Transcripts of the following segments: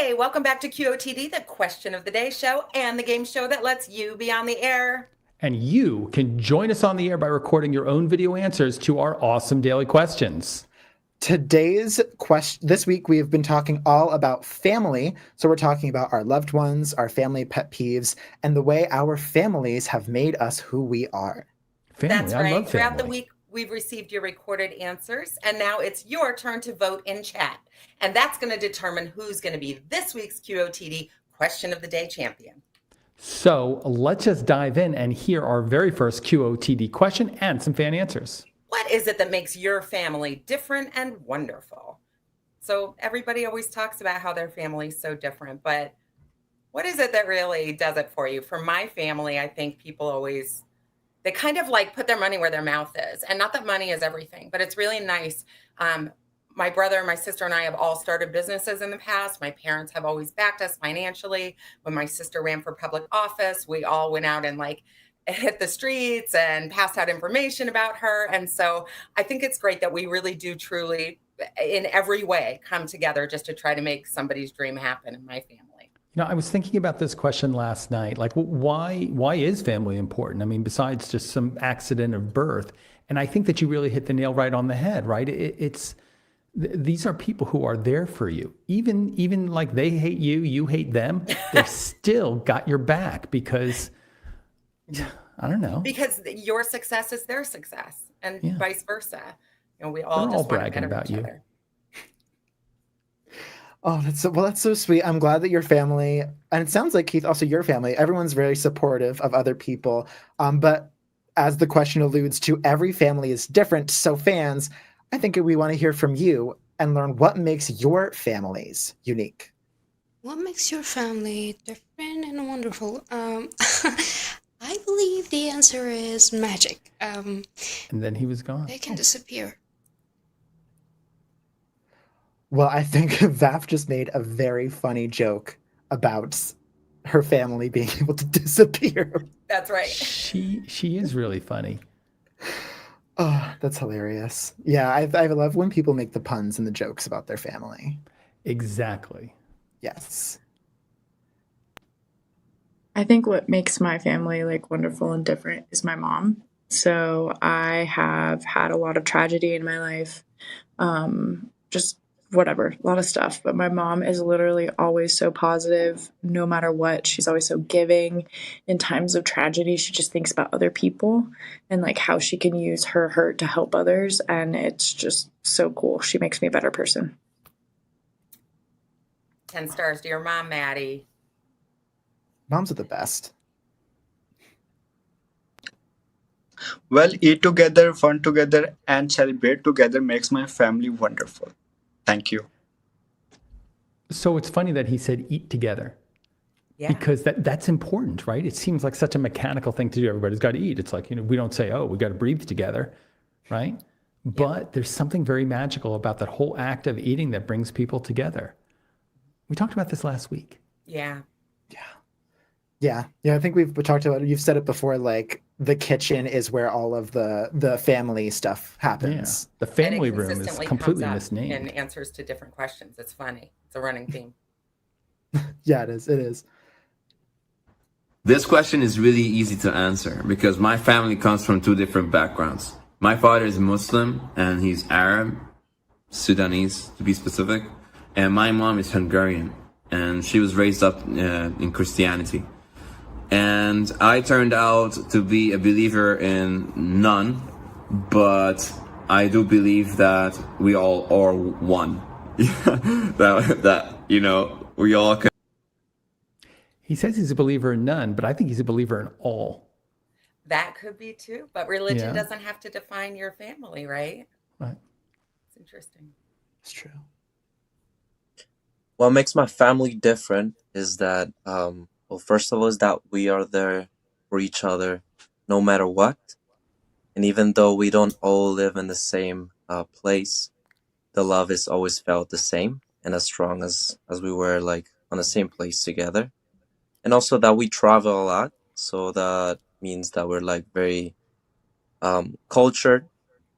Hey, welcome back to QOTD, the question of the day show and the game show that lets you be on the air. And you can join us on the air by recording your own video answers to our awesome daily questions. Today's question, this week we have been talking all about family. So we're talking about our loved ones, our family pet peeves, and the way our families have made us who we are. Family, That's I right. love Throughout the family. week, we've received your recorded answers, and now it's your turn to vote in chat. And that's going to determine who's going to be this week's QOTD question of the day champion. So let's just dive in and hear our very first QOTD question and some fan answers. What is it that makes your family different and wonderful? So everybody always talks about how their family's so different, but what is it that really does it for you? For my family, I think people always, they kind of like put their money where their mouth is. And not that money is everything, but it's really nice. My brother, my sister, and I have all started businesses in the past. My parents have always backed us financially. When my sister ran for public office, we all went out and hit the streets and passed out information about her. And so I think it's great that we really do truly, in every way, come together just to try to make somebody's dream happen in my family. I was thinking about this question last night. Like, why is family important? I mean, besides just some accident of birth. And I think that you really hit the nail right on the head, right? These are people who are there for you. Even like they hate you, you hate them. They've still got your back because I don't know. Because your success is their success, and vice versa. We all They're just all want to bragging better about each you. other. Oh, that's so sweet. I'm glad that your family, and it sounds like Keith, also your family, everyone's very supportive of other people. But as the question alludes to, every family is different. So fans, I think we want to hear from you and learn what makes your families unique. What makes your family different and wonderful? I believe the answer is magic. And then he was gone. They can disappear. Well, I think Vaf just made a very funny joke about her family being able to disappear. That's right. She is really funny. Oh, that's hilarious. Yeah, I love when people make the puns and the jokes about their family. Exactly. Yes. I think what makes my family wonderful and different is my mom. So I have had a lot of tragedy in my life, just whatever, a lot of stuff. But my mom is literally always so positive, no matter what. She's always so giving. In times of tragedy, she just thinks about other people and how she can use her hurt to help others. And it's just so cool. She makes me a better person. 10 stars to your mom, Maddie. Moms are the best. Well, eat together, fun together, and celebrate together makes my family wonderful. Thank you. So it's funny that he said eat together. Yeah. Because that's important, right? It seems like such a mechanical thing to do. Everybody's got to eat. It's like, we don't say, oh, we got to breathe together, right? But there's something very magical about that whole act of eating that brings people together. We talked about this last week. Yeah. Yeah. I think we talked about it. You've said it before, the kitchen is where all of the family stuff happens. Yeah. The family And it room is consistently completely comes up misnamed. in answers to different questions. It's funny. It's a running theme. Yeah, it is. This question is really easy to answer because my family comes from two different backgrounds. My father is Muslim and he's Arab, Sudanese to be specific, and my mom is Hungarian and she was raised up in Christianity. And I turned out to be a believer in none, but I do believe that we all are one. We all can. He says he's a believer in none, but I think he's a believer in all. That could be too, but religion Yeah. doesn't have to define your family, right? Right. It's interesting. It's true. What makes my family different is that, first of all, is that we are there for each other no matter what. And even though we don't all live in the same place, the love is always felt the same and as strong as we were on the same place together. And also that we travel a lot. So that means that we're very cultured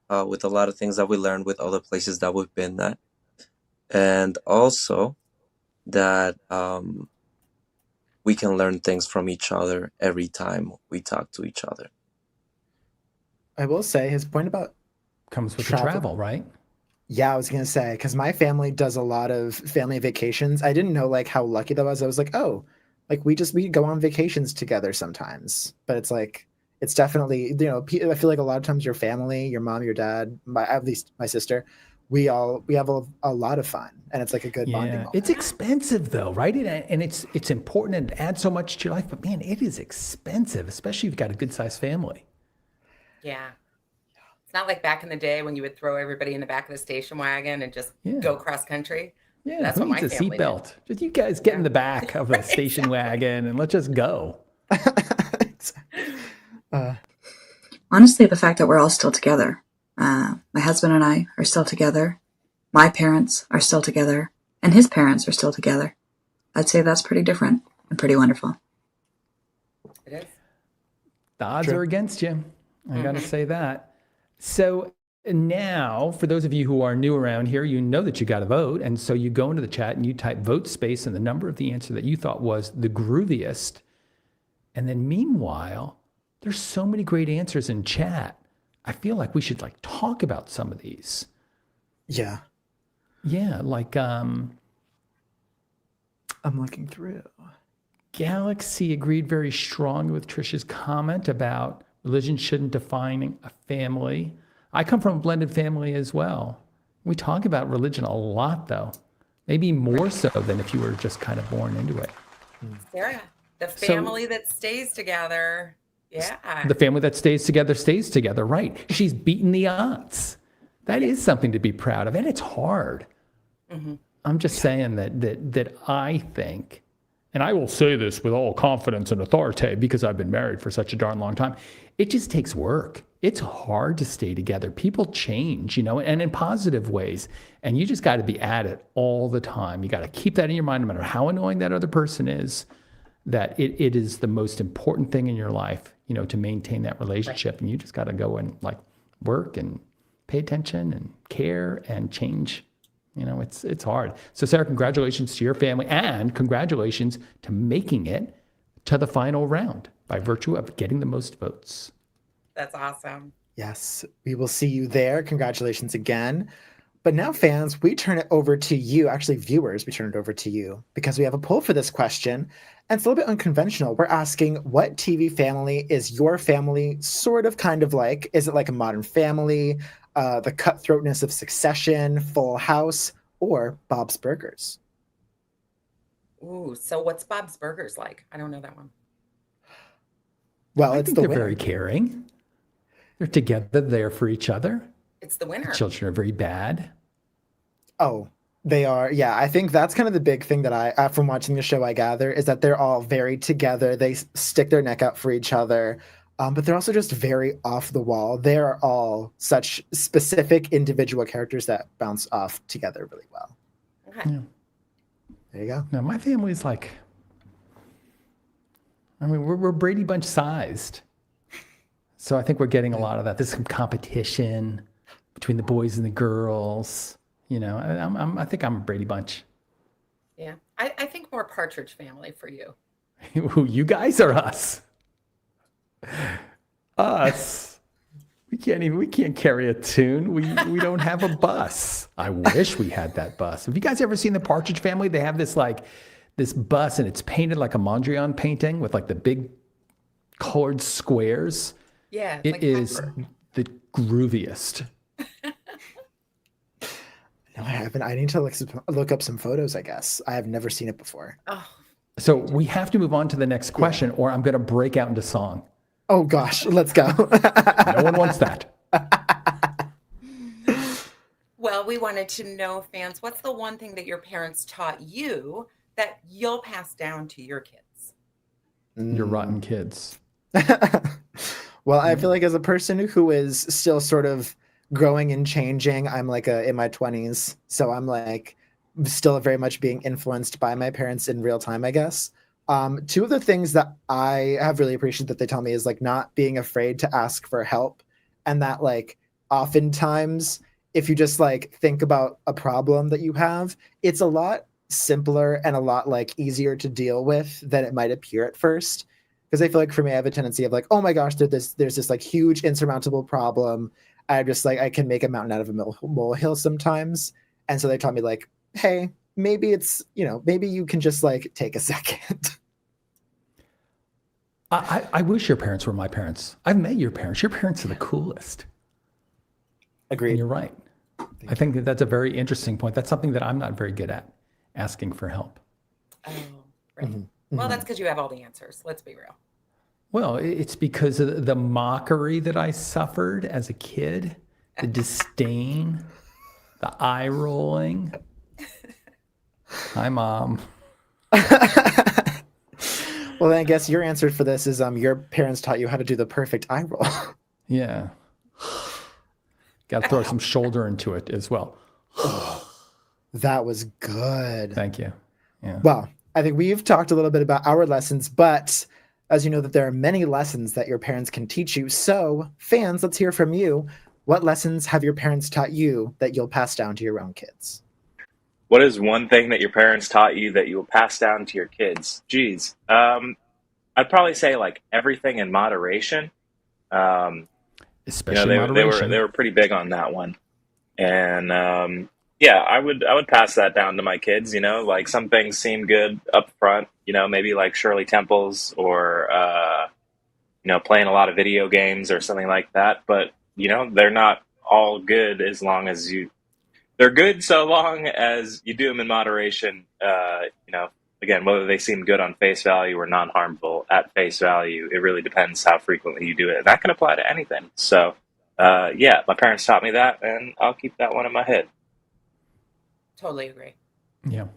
with a lot of things that we learned with other places that we've been at. And also that we can learn things from each other every time we talk to each other. I will say his point about Comes with the travel. travel, right? Yeah, I was gonna say, because my family does a lot of family vacations. I didn't know like how lucky that was. I was like, oh, like we go on vacations together sometimes. But it's like it's definitely, you know, I feel like a lot of times your family, your mom, your dad, at least my sister, we have a lot of fun, and it's like a good bonding Yeah, moment. it's expensive though, right? And it's important and it adds so much to your life. But man, it is expensive, especially if you've got a good sized family. Yeah. It's not like back in the day when you would throw everybody in the back of the station wagon and just Yeah. go cross country. Yeah, That's who what my needs a family did. seatbelt? Just you guys get in the back of a station wagon and let's just go. Honestly, the fact that we're all still together. My husband and I are still together. My parents are still together. And his parents are still together. I'd say that's pretty different and pretty wonderful. It is. The odds True. are against you. I got to say that. So now, for those of you who are new around here, you know that you got to vote. And so you go into the chat and you type vote space and the number of the answer that you thought was the grooviest. And then meanwhile, there's so many great answers in chat. I feel like we should like talk about some of these. Yeah, Yeah, like I'm looking through. Galaxy agreed very strongly with Trisha's comment about religion shouldn't define a family. I come from a blended family as well. We talk about religion a lot, though. Maybe more so than if you were just kind of born into it. Sarah, the family that stays together. Yeah. The family that stays together, right? She's beaten the odds. That is something to be proud of, and it's hard. I'm just saying that I think, and I will say this with all confidence and authority because I've been married for such a darn long time, it just takes work. It's hard to stay together. People change, you know, and in positive ways. And you just got to be at it all the time. You got to keep that in your mind, no matter how annoying that other person is, that it is the most important thing in your life, you know, to maintain that relationship. And you just got to go and like work and pay attention and care and change. You know, it's hard. So Sarah, congratulations to your family and congratulations to making it to the final round by virtue of getting the most votes. That's awesome. Yes, we will see you there. Congratulations again. But now, fans, we turn it over to you. Actually, viewers, we turn it over to you because we have a poll for this question. And it's a little bit unconventional. We're asking, what TV family is your family sort of kind of like? Is it like a Modern Family, the cutthroatness of Succession, Full House, or Bob's Burgers? Ooh, so what's Bob's Burgers like? I don't know that one. Well, I it's think the they're winner. very caring. They're together, there for each other. It's the winner. The children are very bad. Oh, they are. Yeah, I think that's kind of the big thing that I, from watching the show, I gather is that they're all very together. They stick their neck out for each other, but they're also just very off the wall. They are all such specific individual characters that bounce off together really well. Okay. Yeah. There you go. Now, my family's like, I mean, we're Brady Bunch sized. So I think we're getting a lot of that. There's some competition between the boys and the girls. You know, I think I'm a Brady Bunch. Yeah. I think more Partridge Family for you. Who, you guys or us? Us. We can't carry a tune. We don't have a bus. I wish we had that bus. Have you guys ever seen the Partridge Family? They have this bus and it's painted like a Mondrian painting with like the big colored squares. Yeah. It like is Pepper. the grooviest. No, I haven't. I need to look up some photos, I guess. I have never seen it before. Oh, So we have to move on to the next question or I'm going to break out into song. Oh, gosh. Let's go. No one wants that. well, we wanted to know, fans, what's the one thing that your parents taught you that you'll pass down to your kids? You're rotten kids. Well, I feel like as a person who is still sort of growing and changing, I'm like in my 20s. So I'm like still very much being influenced by my parents in real time, I guess. Two of the things that I have really appreciated that they tell me is like not being afraid to ask for help. And that like oftentimes if you just like think about a problem that you have, it's a lot simpler and a lot like easier to deal with than it might appear at first. Because I feel like for me, I have a tendency of like, oh my gosh, there's this like huge insurmountable problem. I'm just like, I can make a mountain out of a molehill sometimes. And so they taught me like, hey, maybe it's, maybe you can just like take a second. I wish your parents were my parents. I've met your parents. Your parents are the coolest. Agreed. And you're right. I think that's a very interesting point. That's something that I'm not very good at, asking for help. Oh, right. Well, that's because you have all the answers. Let's be real. Well, it's because of the mockery that I suffered as a kid, the disdain, the eye rolling. Hi, Mom. Well, then I guess your answer for this is your parents taught you how to do the perfect eye roll. Yeah. Got to throw some shoulder into it as well. That was good. Thank you. Yeah. Well, I think we've talked a little bit about our lessons, but as you know that there are many lessons that your parents can teach you. So fans, let's hear from you. What lessons have your parents taught you that you'll pass down to your own kids? What is one thing that your parents taught you that you will pass down to your kids? Geez. I'd probably say like everything in moderation. Especially moderation. They were pretty big on that one. And I would pass that down to my kids, like some things seem good up front, maybe like Shirley Temples or playing a lot of video games or something like that, but they're not all good as long as they're good so long as you do them in moderation. Again, whether they seem good on face value or non-harmful at face value, it really depends how frequently you do it. And that can apply to anything. So, my parents taught me that, and I'll keep that one in my head. Totally agree. Yeah.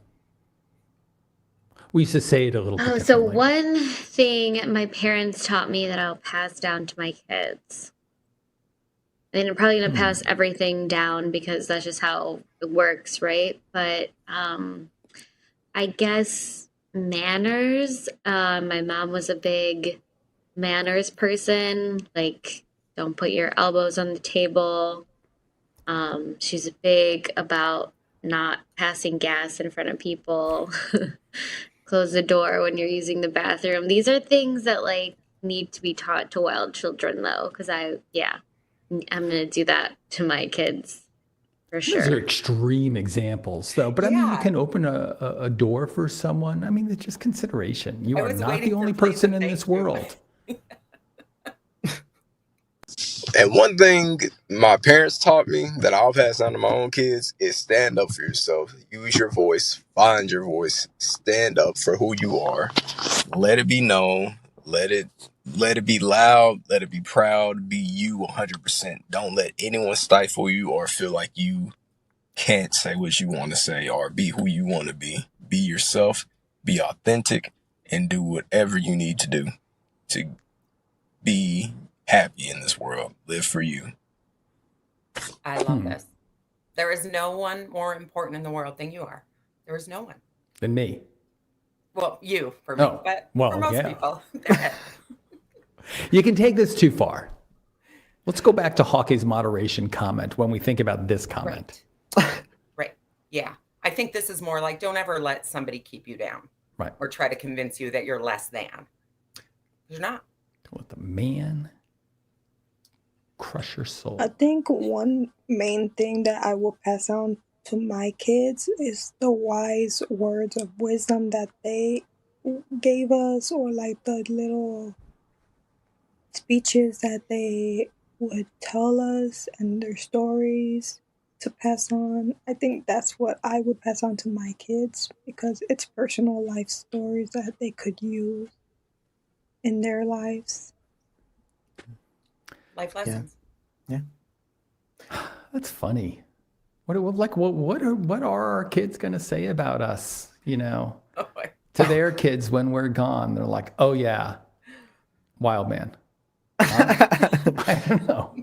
We used to say it a little bit differently. So one thing my parents taught me that I'll pass down to my kids. I mean, I'm probably going to pass everything down because that's just how it works, right? But I guess manners. My mom was a big manners person. Like, don't put your elbows on the table. She's big about not passing gas in front of people. Close the door when you're using the bathroom. These are things that like need to be taught to wild children, though, because I'm gonna do that to my kids for sure. Those are extreme examples, though. But I mean, you can open a door for someone. I mean, it's just consideration. You are not the only person in this world. And one thing my parents taught me that I'll pass on to my own kids is stand up for yourself. Use your voice. Find your voice. Stand up for who you are. Let it be known. Let it be loud. Let it be proud. Be you 100%. Don't let anyone stifle you or feel like you can't say what you want to say or be who you want to be. Be yourself. Be authentic. And do whatever you need to do to be happy in this world. Live for you. I love this. There is no one more important in the world than you are. There is no one. Than me. Well, you for me, but for most people. You can take this too far. Let's go back to Hawke's moderation comment when we think about this comment. Right. Yeah. I think this is more like, don't ever let somebody keep you down. Right. Or try to convince you that you're less than. You're not. Don't let the man crush your soul. I think one main thing that I will pass on to my kids is the wise words of wisdom that they gave us, or like the little speeches that they would tell us and their stories to pass on. I think that's what I would pass on to my kids because it's personal life stories that they could use in their lives. Life lessons. Yeah. That's funny. What are our kids going to say about us, to their kids when we're gone? They're like, "Oh yeah, wild man." I don't know.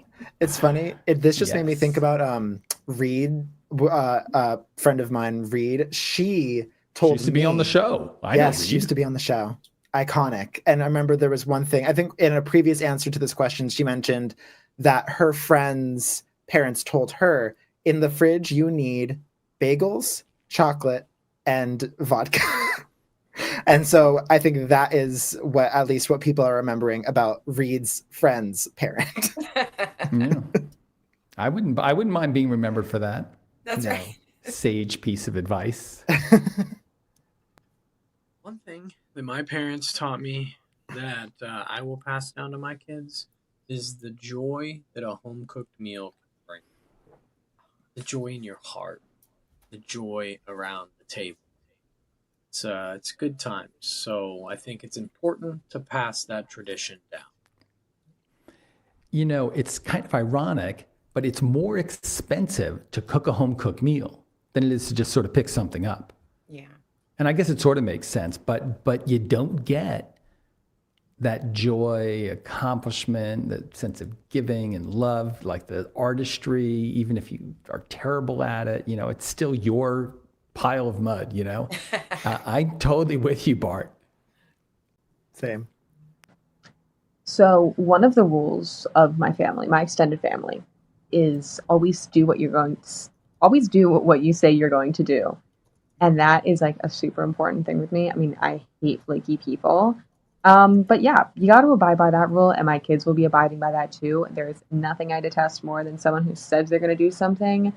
It's funny. This just made me think about Reed, a friend of mine, Reed. She used to be on the show. She used to be on the show. Iconic. And I remember there was one thing, I think in a previous answer to this question, she mentioned that her friend's parents told her, in the fridge, you need bagels, chocolate, and vodka. And so I think that is what, at least what people are remembering about Reed's friend's parent. Yeah. I wouldn't mind being remembered for that. That's right. Sage piece of advice. One thing that my parents taught me that I will pass down to my kids is the joy that a home-cooked meal can bring. The joy in your heart. The joy around the table. It's good times. So I think it's important to pass that tradition down. You know, it's kind of ironic, but it's more expensive to cook a home-cooked meal than it is to just sort of pick something up. Yeah. And I guess it sort of makes sense, but you don't get that joy, accomplishment, the sense of giving and love, like the artistry, even if you are terrible at it, you know, it's still your pile of mud, you know? I'm totally with you, Bart. Same. So one of the rules of my family, my extended family, is always do what you say you're going to do. And that is like a super important thing with me. I mean, I hate flaky people. But yeah, you got to abide by that rule, and my kids will be abiding by that too. There's nothing I detest more than someone who says they're going to do something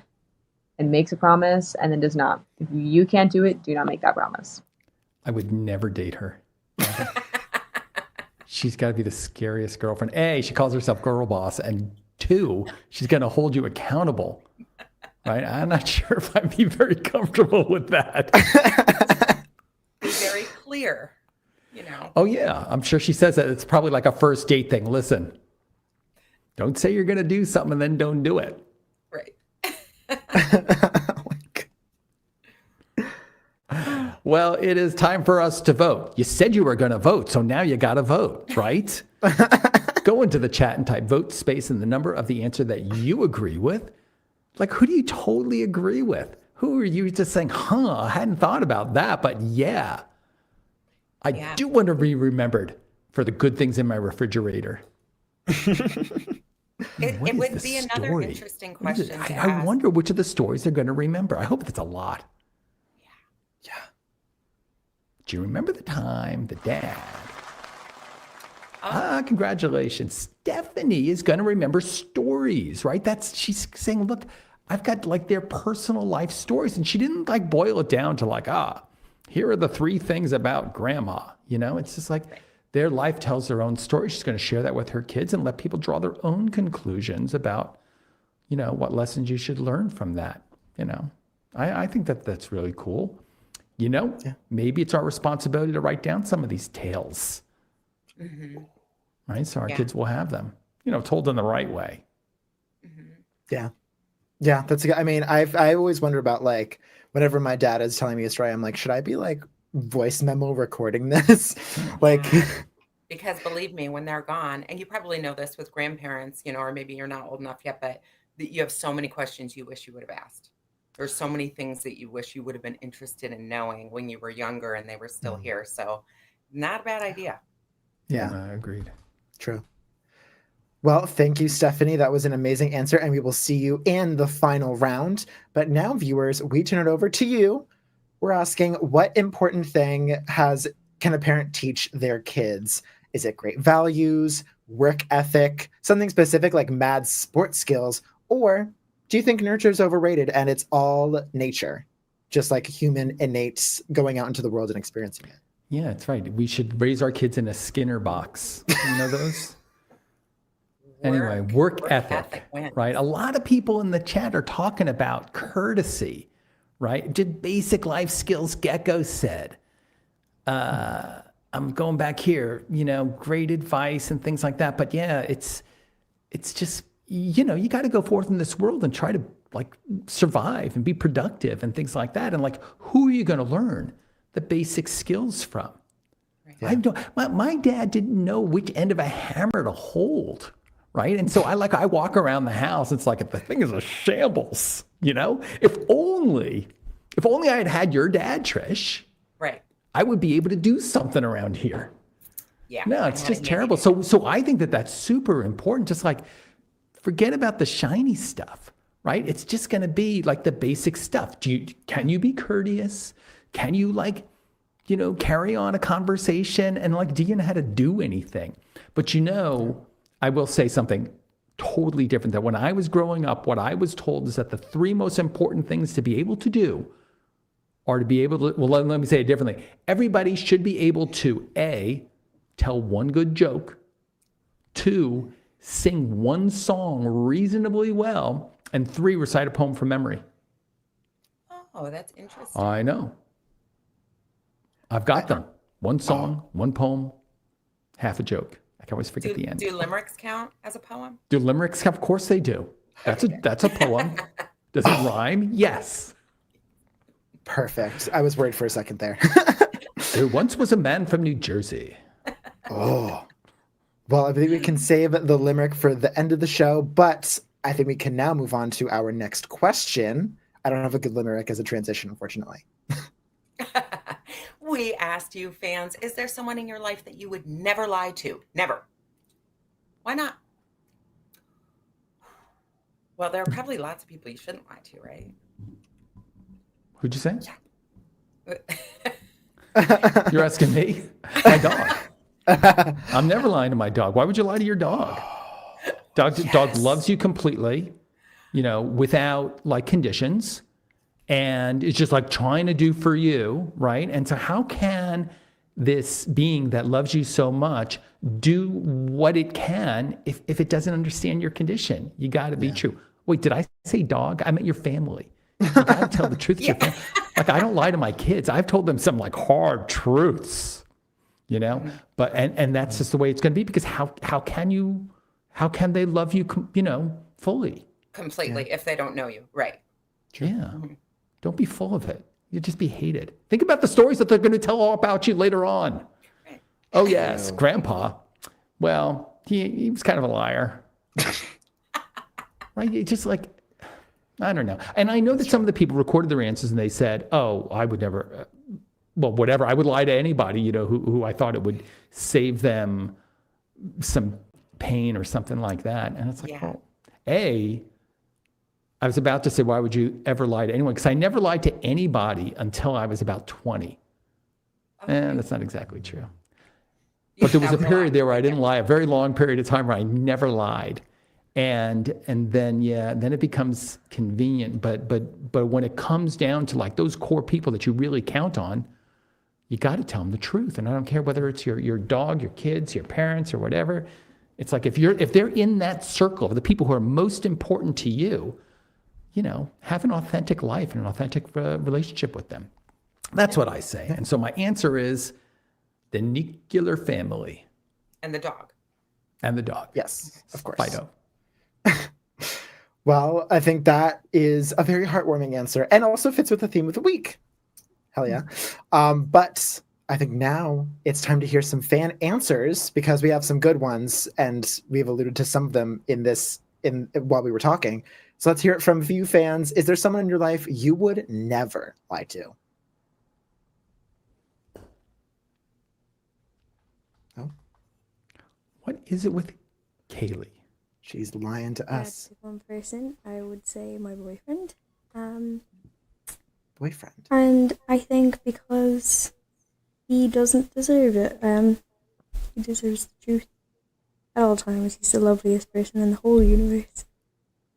and makes a promise and then does not. If you can't do it, do not make that promise. I would never date her. She's got to be the scariest girlfriend. A, she calls herself girl boss, and 2, she's going to hold you accountable. Right? I'm not sure if I'd be very comfortable with that. Be very clear, you know. Oh, yeah. I'm sure she says that. It's probably like a first date thing. Listen, don't say you're going to do something and then don't do it. Right. Well, it is time for us to vote. You said you were going to vote, so now you got to vote, right? Go into the chat and type vote space and the number of the answer that you agree with. Like, who do you totally agree with? Who are you just saying, I hadn't thought about that, but yeah. I do want to be remembered for the good things in my refrigerator. It would be another interesting question. I wonder which of the stories they're going to remember. I hope it's a lot. Yeah. Do you remember the time the dad? Congratulations. Stephanie is going to remember stories, right? She's saying, look, I've got like their personal life stories. And she didn't like boil it down to like, here are the 3 things about grandma. You know, it's just like their life tells their own story. She's going to share that with her kids and let people draw their own conclusions about, you know, what lessons you should learn from that. You know, I think that's really cool. You know, maybe it's our responsibility to write down some of these tales. Mm-hmm. Right? So our kids will have them, you know, told in the right way. Mm-hmm. Yeah. Yeah. That's good. I mean, I always wonder about like, whenever my dad is telling me a story, I'm like, should I be like voice memo recording this? Like, because believe me, when they're gone, and you probably know this with grandparents, you know, or maybe you're not old enough yet, but you have so many questions you wish you would have asked. There's so many things that you wish you would have been interested in knowing when you were younger and they were still here. So not a bad idea. Yeah. Agreed. True. Well, thank you, Stephanie. That was an amazing answer, and we will see you in the final round. But now, viewers, we turn it over to you. We're asking, what important thing can a parent teach their kids? Is it great values, work ethic, something specific like mad sports skills, or do you think nurture is overrated and it's all nature, just like human innates going out into the world and experiencing it? Yeah, that's right. We should raise our kids in a Skinner box. You know those? Anyway, work ethic, right? A lot of people in the chat are talking about courtesy, right? Just basic life skills, Gecko said. I'm going back here, you know, great advice and things like that. But yeah, it's just, you know, you got to go forth in this world and try to like survive and be productive and things like that. And like, who are you going to learn the basic skills from? Right. My dad didn't know which end of a hammer to hold. Right. And so I walk around the house. It's like the thing is a shambles, you know, if only I had your dad, Trish, right, I would be able to do something around here. Yeah. No, it's just terrible. So I think that's super important. Just like forget about the shiny stuff, right? It's just going to be like the basic stuff. Can you be courteous? Can you carry on a conversation? And do you know how to do anything? But I will say something totally different. That when I was growing up, what I was told is that the three most important things to be able to do are to be able to, well, let me say it differently. Everybody should be able to, A, tell one good joke, 2, sing one song reasonably well, and 3, recite a poem from memory. Oh, that's interesting. I know. I've got them. One song, one poem, half a joke. I can always forget the end. Do limericks count as a poem? Do limericks count? Of course they do. That's a poem. Does it rhyme? Yes. Perfect. I was worried for a second there. There once was a man from New Jersey. Oh. Well, I think we can save the limerick for the end of the show, but I think we can now move on to our next question. I don't have a good limerick as a transition, unfortunately. We asked you, fans, is there someone in your life that you would never lie to? Never. Why not? Well, there are probably lots of people you shouldn't lie to, right? Who'd you say? Yeah. You're asking me? My dog. I'm never lying to my dog. Why would you lie to your dog? Dog loves you completely, without conditions. And it's just trying to do for you, right? And so how can this being that loves you so much do what it can if it doesn't understand your condition? You got to be true. Wait, did I say dog? I meant your family. You got to tell the truth to your family. I don't lie to my kids. I've told them some hard truths, but and that's just the way it's going to be, because how can they love you, fully? Completely, if they don't know you, right? Yeah. Mm-hmm. Don't be full of it. You'll just be hated. Think about the stories that they're going to tell all about you later on. Right. Oh, yes, Grandpa. Well, he was kind of a liar. Right? It's just I don't know. And I know that some of the people recorded their answers and they said, oh, I would never, whatever. I would lie to anybody, who I thought it would save them some pain or something like that. And it's well, I was about to say, why would you ever lie to anyone? Because I never lied to anybody until I was about 20. And that's not exactly true. But there was a period there where I didn't lie, a very long period of time where I never lied. And then it becomes convenient. But when it comes down to those core people that you really count on, you got to tell them the truth. And I don't care whether it's your dog, your kids, your parents, or whatever. It's if they're in that circle of the people who are most important to you, have an authentic life and an authentic relationship with them. That's what I say. And so my answer is the nuclear family. And the dog. And the dog. Yes, of course. Fido. Well, I think that is a very heartwarming answer and also fits with the theme of the week. Hell yeah. But I think now it's time to hear some fan answers, because we have some good ones and we've alluded to some of them while we were talking. So let's hear it from a few fans. Is there someone in your life you would never lie to? Oh. What is it with Kaylee? She's lying to us. One person, I would say my boyfriend. Boyfriend. And I think because he doesn't deserve it. He deserves the truth at all times. He's the loveliest person in the whole universe.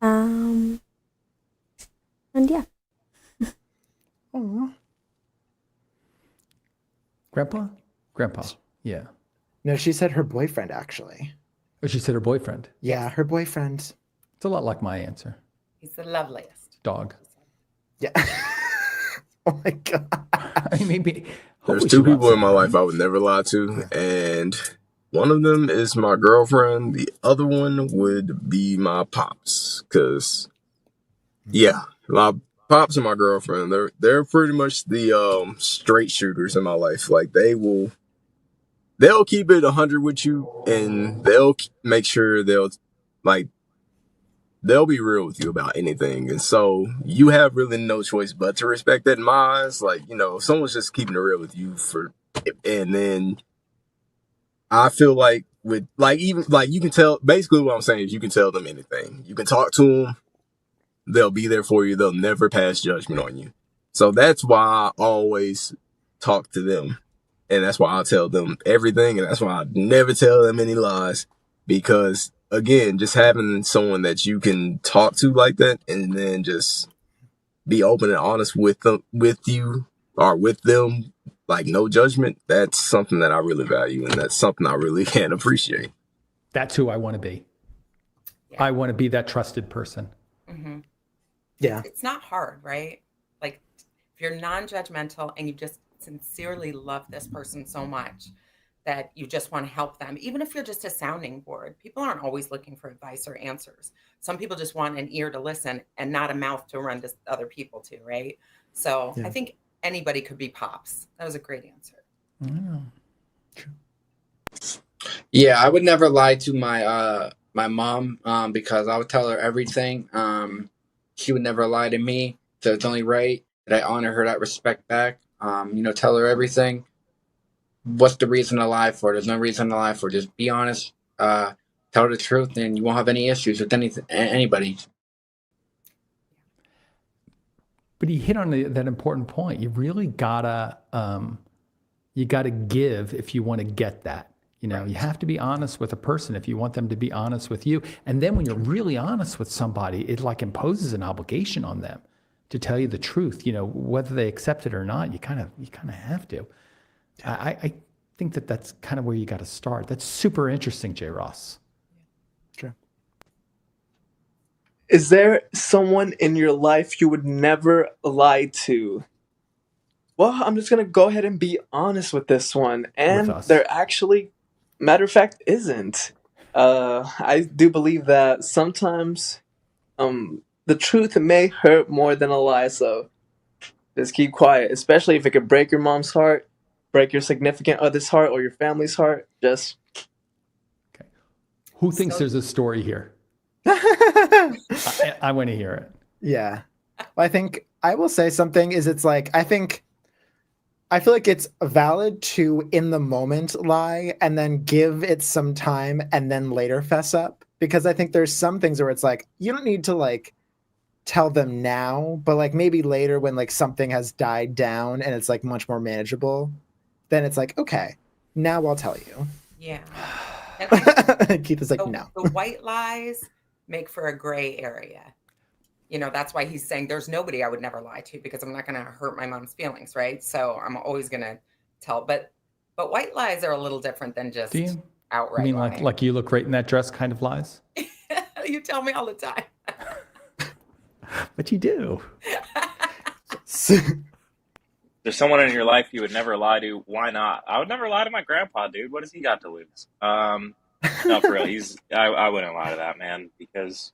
And yeah. Aww. Grandpa. Yeah. No, she said her boyfriend, actually. Oh, she said her boyfriend. Yeah, her boyfriend. It's a lot like my answer. He's the loveliest. Dog. Yeah. Oh my God. I mean, there's two people in my life I would never lie to, and one of them is my girlfriend. The other one would be my pops, because my pops and my girlfriend, they're pretty much the straight shooters in my life. They'll keep it 100 with you, and they'll make sure they'll be real with you about anything. And so you have really no choice but to respect that in my eyes. If someone's just keeping it real with you and then I feel you can tell, basically what I'm saying is you can tell them anything. You can talk to them. They'll be there for you. They'll never pass judgment on you. So that's why I always talk to them. And that's why I tell them everything. And that's why I never tell them any lies. Because again, just having someone that you can talk to like that and then just be open and honest with them, with you or with them, like no judgment, that's something that I really value. And that's something I really can appreciate. That's who I want to be. I want to be that trusted person. Mm-hmm. Yeah. It's not hard, right? Like if you're non-judgmental and you just sincerely love this person so much that you just want to help them, even if you're just a sounding board. People aren't always looking for advice or answers. Some people just want an ear to listen and not a mouth to run to other people to, right? So I think anybody could be Pops. That was a great answer. Yeah, I would never lie to my mom because I would tell her everything. She would never lie to me, so it's only right that I honor her that respect back. Tell her everything. What's the reason to lie for? There's no reason to lie for. Just be honest. Tell her the truth, and you won't have any issues with anybody. But he hit on that important point. You really gotta give if you want to get that. You have to be honest with a person if you want them to be honest with you. And then when you're really honest with somebody, it like imposes an obligation on them to tell you the truth. Whether they accept it or not, you kind of have to. I think that's kind of where you got to start. That's super interesting, J. Ross. Sure. Is there someone in your life you would never lie to? Well, I'm just going to go ahead and be honest with this one. And there actually, matter of fact, isn't. I do believe that sometimes the truth may hurt more than a lie, so just keep quiet, especially if it could break your mom's heart, break your significant other's heart, or your family's heart. Just Who thinks there's a story here? I want to hear it. Yeah. I think I will say something it's like, I feel like it's valid to in the moment lie and then give it some time and then later fess up. Because I think there's some things where it's like, you don't need to like tell them now, but like maybe later when like something has died down and it's like much more manageable, then it's like, okay, now I'll tell you. Yeah. Keith is like, no. The white lies make for a gray area. That's why he's saying there's nobody I would never lie to because I'm not going to hurt my mom's feelings, right? So I'm always going to tell. But white lies are a little different than just outright I mean, lying. like you look great in that dress kind of lies? You tell me all the time. But you do. There's someone in your life you would never lie to. Why not? I would never lie to my grandpa, dude. What has he got to lose? No, for real. I wouldn't lie to that man because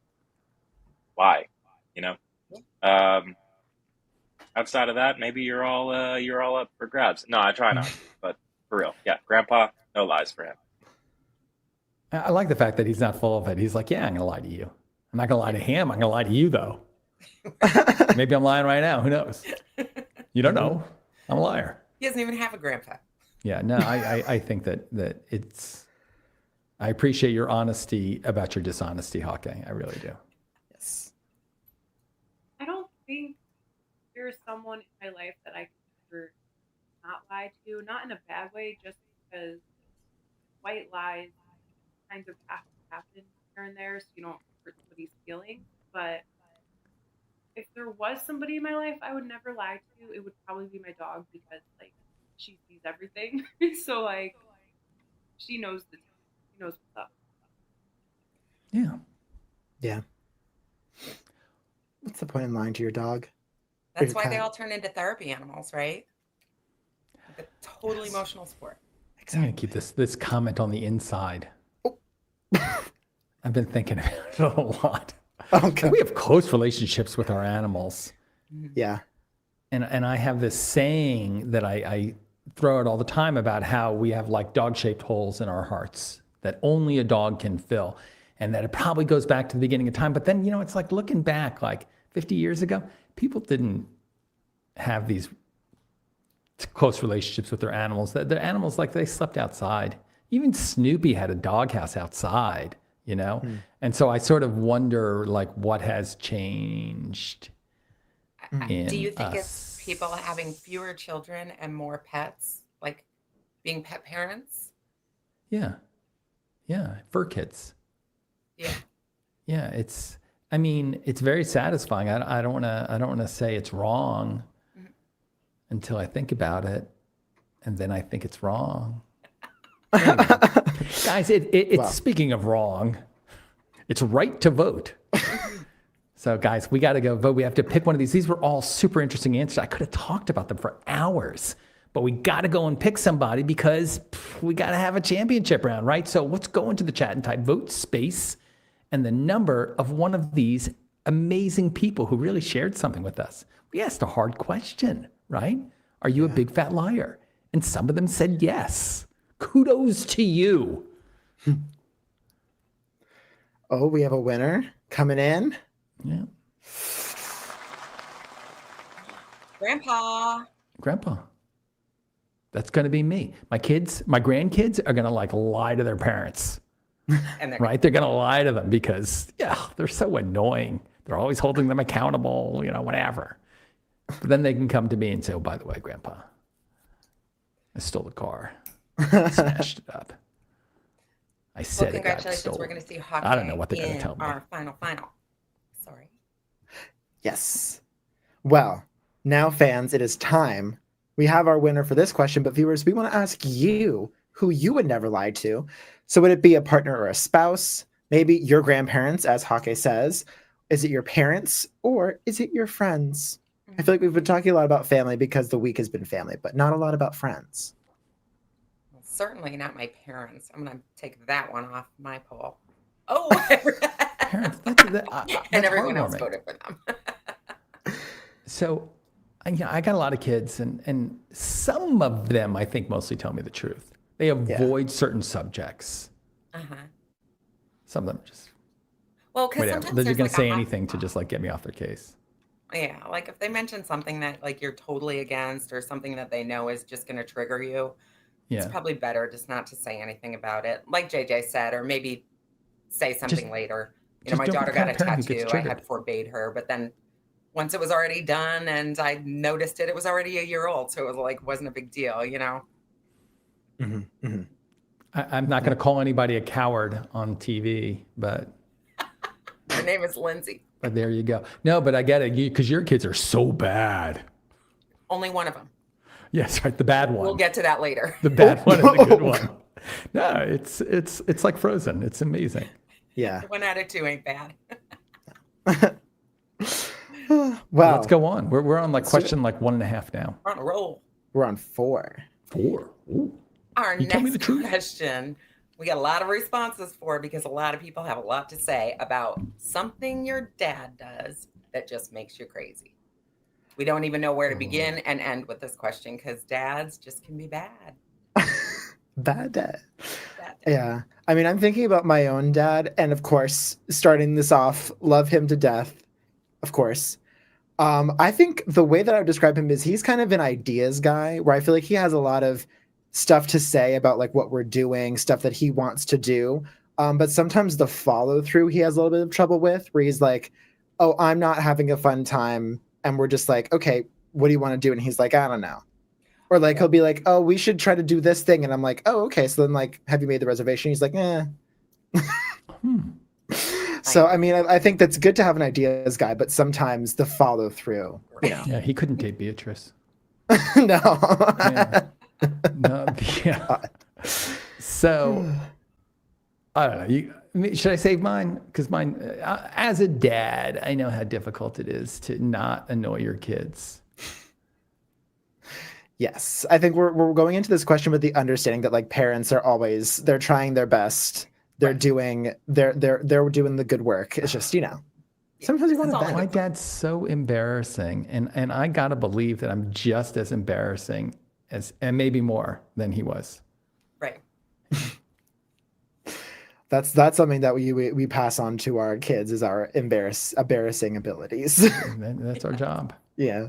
why? Outside of that, maybe you're all up for grabs. No, I try not. But for real, yeah, grandpa, no lies for him. I like the fact that he's not full of it. He's like, yeah, I'm going to lie to you. I'm not going to lie to him. I'm going to lie to you, though. Maybe I'm lying right now. Who knows? You don't know. I'm a liar. He doesn't even have a grandpa. Yeah, no, I think that it's, I appreciate your honesty about your dishonesty, Hawkeye. I really do. Yes. I don't think there's someone in my life that I could ever not lie to, not in a bad way, just because white lies kind of have to happen here and there so you don't hurt somebody's feelings. But if there was somebody in my life I would never lie to, it would probably be my dog because like she sees everything. So like she knows what's up. Yeah. Yeah. What's the point in lying to your dog? That's why they all turn into therapy animals, right? Like a total emotional sport. I'm going to keep this comment on the inside. I've been thinking about it a lot. Okay. We have close relationships with our animals. Yeah. And I have this saying that I throw out all the time about how we have like dog-shaped holes in our hearts that only a dog can fill. And that it probably goes back to the beginning of time. But then, it's like looking back like 50 years ago, people didn't have these close relationships with their animals. The animals, like they slept outside. Even Snoopy had a doghouse outside, And so I sort of wonder like what has changed in Do you think us. it's people having fewer children and more pets, like being pet parents. Yeah. Yeah. Fur kids. Yeah. Yeah. It's very satisfying. I don't want to say it's wrong until I think about it. And then I think it's wrong. Anyway, guys, it's speaking of wrong, it's right to vote. So, guys, we got to go vote. We have to pick one of these. These were all super interesting answers. I could have talked about them for hours, but we got to go and pick somebody because we got to have a championship round, right? So let's go into the chat and type vote space and the number of one of these amazing people who really shared something with us. We asked a hard question, right? Are you a big fat liar? And some of them said yes. Kudos to you. Oh, we have a winner coming in. Yeah. Grandpa. That's going to be me. My grandkids are going to lie to their parents. Right? They're going to lie to them because, they're so annoying. They're always holding them accountable, whatever. But then they can come to me and say, oh, by the way, Grandpa, I stole the car. Smashed it up. I said it got stolen. We're going to see hockey. I don't know what they're going to tell me. Our final. Sorry. Yes. Well, now fans, it is time. We have our winner for this question, but viewers, we want to ask you who you would never lie to. So would it be a partner or a spouse? Maybe your grandparents, as Hake says. Is it your parents or is it your friends? I feel like we've been talking a lot about family because the week has been family, but not a lot about friends. Well, certainly not my parents. I'm going to take that one off my poll. Oh, parents. And everyone else voted for them. So, I got a lot of kids, and some of them, I think, mostly tell me the truth. They avoid certain subjects. Some of them just because whatever. They're just going to say anything to just get me off their case. Yeah, if they mention something that you're totally against or something that they know is just going to trigger you, it's probably better just not to say anything about it. Like JJ said, or maybe say something later. My daughter got a tattoo. I had forbade her, but then once it was already done and I noticed it was already a year old. So it was wasn't a big deal, I'm not going to call anybody a coward on TV, but her name is Lindsay. But there you go. No, but I get it because your kids are so bad. Only one of them. Yes, right. The bad one. We'll get to that later. The bad one and the good one. No, it's like Frozen. It's amazing. Yeah. 1 out of 2 ain't bad. Well, let's go on. We're on question 1.5 now. We're on a roll. We're on 4. 4. Ooh. Our next question, we got a lot of responses for because a lot of people have a lot to say about something your dad does that just makes you crazy. We don't even know where to begin and end with this question because dads just can be bad. Bad dad. Yeah. I mean, I'm thinking about my own dad, and of course, starting this off, love him to death, of course. I think the way that I would describe him is he's kind of an ideas guy, where I feel like he has a lot of stuff to say about what we're doing, stuff that he wants to do. But sometimes the follow through he has a little bit of trouble with, where he's like, oh, I'm not having a fun time. And we're just like, okay, what do you want to do? And he's like, I don't know. Or he'll be like, oh, we should try to do this thing. And I'm like, oh, okay. So then have you made the reservation? He's like, eh. So, I mean, I think that's good to have an ideas guy, but sometimes the follow through. Yeah, he couldn't date Beatrice. No. No, yeah. So, I don't know. Should I save mine? Because mine, as a dad, I know how difficult it is to not annoy your kids. Yes, I think we're going into this question with the understanding that parents are always they're trying their best. They're doing they're doing the good work. It's just sometimes you want to. My dad's so embarrassing, and I gotta believe that I'm just as embarrassing and maybe more than he was. Right. That's something that we pass on to our kids is our embarrassing abilities. That's our job. Yeah.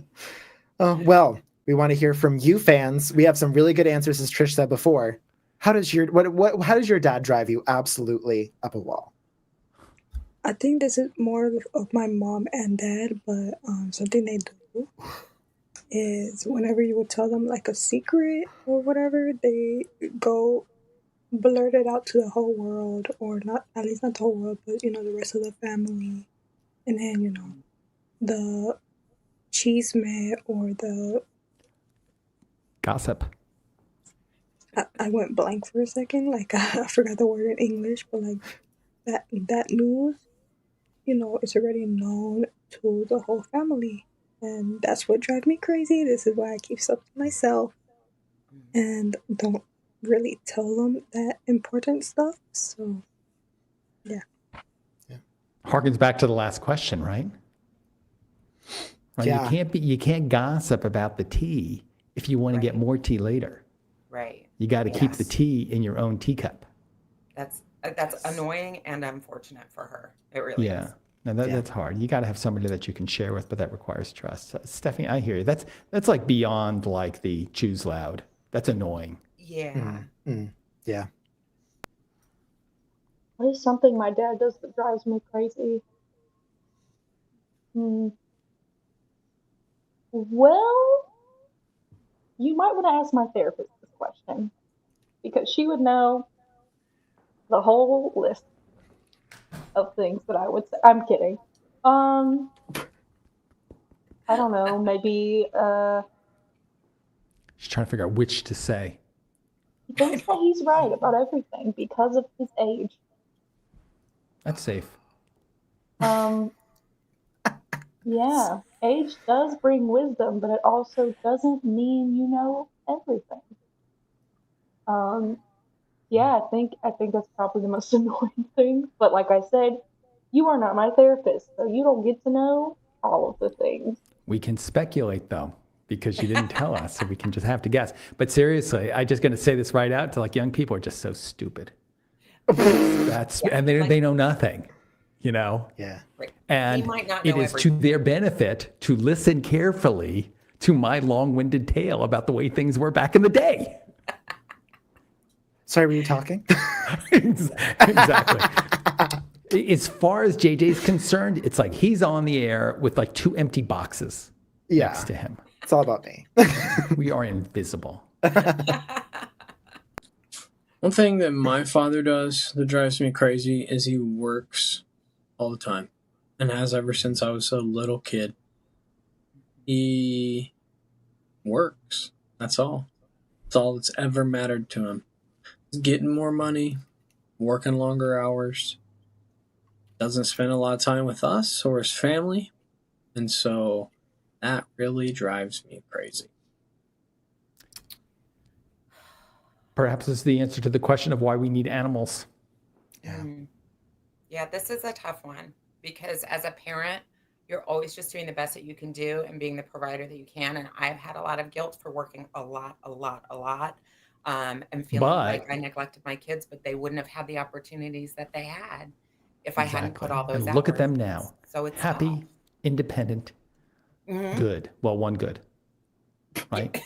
Well, we want to hear from you fans. We have some really good answers, as Trish said before. How does your dad drive you absolutely up a wall? I think this is more of my mom and dad, but something they do is whenever you would tell them like a secret or whatever, they go blurt it out to the whole world, or not, at least not the whole world, but the rest of the family. And then the chisme or the Gossip. I went blank for a second, like I forgot the word in English, but like that news, it's already known to the whole family. And that's what drives me crazy. This is why I keep stuff to myself and don't really tell them that important stuff. So, yeah. Harkens back to the last question, right? Right. Yeah. You can't gossip about the tea if you want to get more tea later. Right. You got to keep the Yes. tea in your own teacup. That's annoying and unfortunate for her. It really is. Yeah. No, that's hard. You got to have somebody that you can share with, but that requires trust. Stephanie, I hear you. That's like beyond like the choose loud. That's annoying. Yeah. Yeah. What is something my dad does that drives me crazy? Well, you might want to ask my therapist this question because she would know the whole list of things that I would say. I'm kidding. I don't know. Maybe Just trying to figure out which to say. he thinks that he's right about everything because of his age. That's safe. Yeah, age does bring wisdom, but it also doesn't mean you know everything. Yeah, I think that's probably the most annoying thing. But like I said, you are not my therapist, so you don't get to know all of the things. We can speculate though, because you didn't tell us, so we can just have to guess. But seriously, I'm just going to say this right out to like young people are just so stupid. And they know nothing, Yeah. Right. And He might not it know is to their benefit to listen carefully to my long-winded tale about the way things were back in the day. Sorry, were you talking? Exactly. As far as JJ's concerned, it's like he's on the air with like 2 empty boxes next to him. It's all about me. We are invisible. One thing that my father does that drives me crazy is he works all the time and has ever since I was a little kid. He works. That's all. That's all that's ever mattered to him. He's getting more money, working longer hours, doesn't spend a lot of time with us or his family. And so that really drives me crazy. Perhaps this is the answer to the question of why we need animals. Yeah, this is a tough one because as a parent, you're always just doing the best that you can do and being the provider that you can. And I've had a lot of guilt for working a lot, and feeling like I neglected my kids, but they wouldn't have had the opportunities that they had if I hadn't put all those And look at them efforts. now. So it's happy, independent, good. Well, one good, right?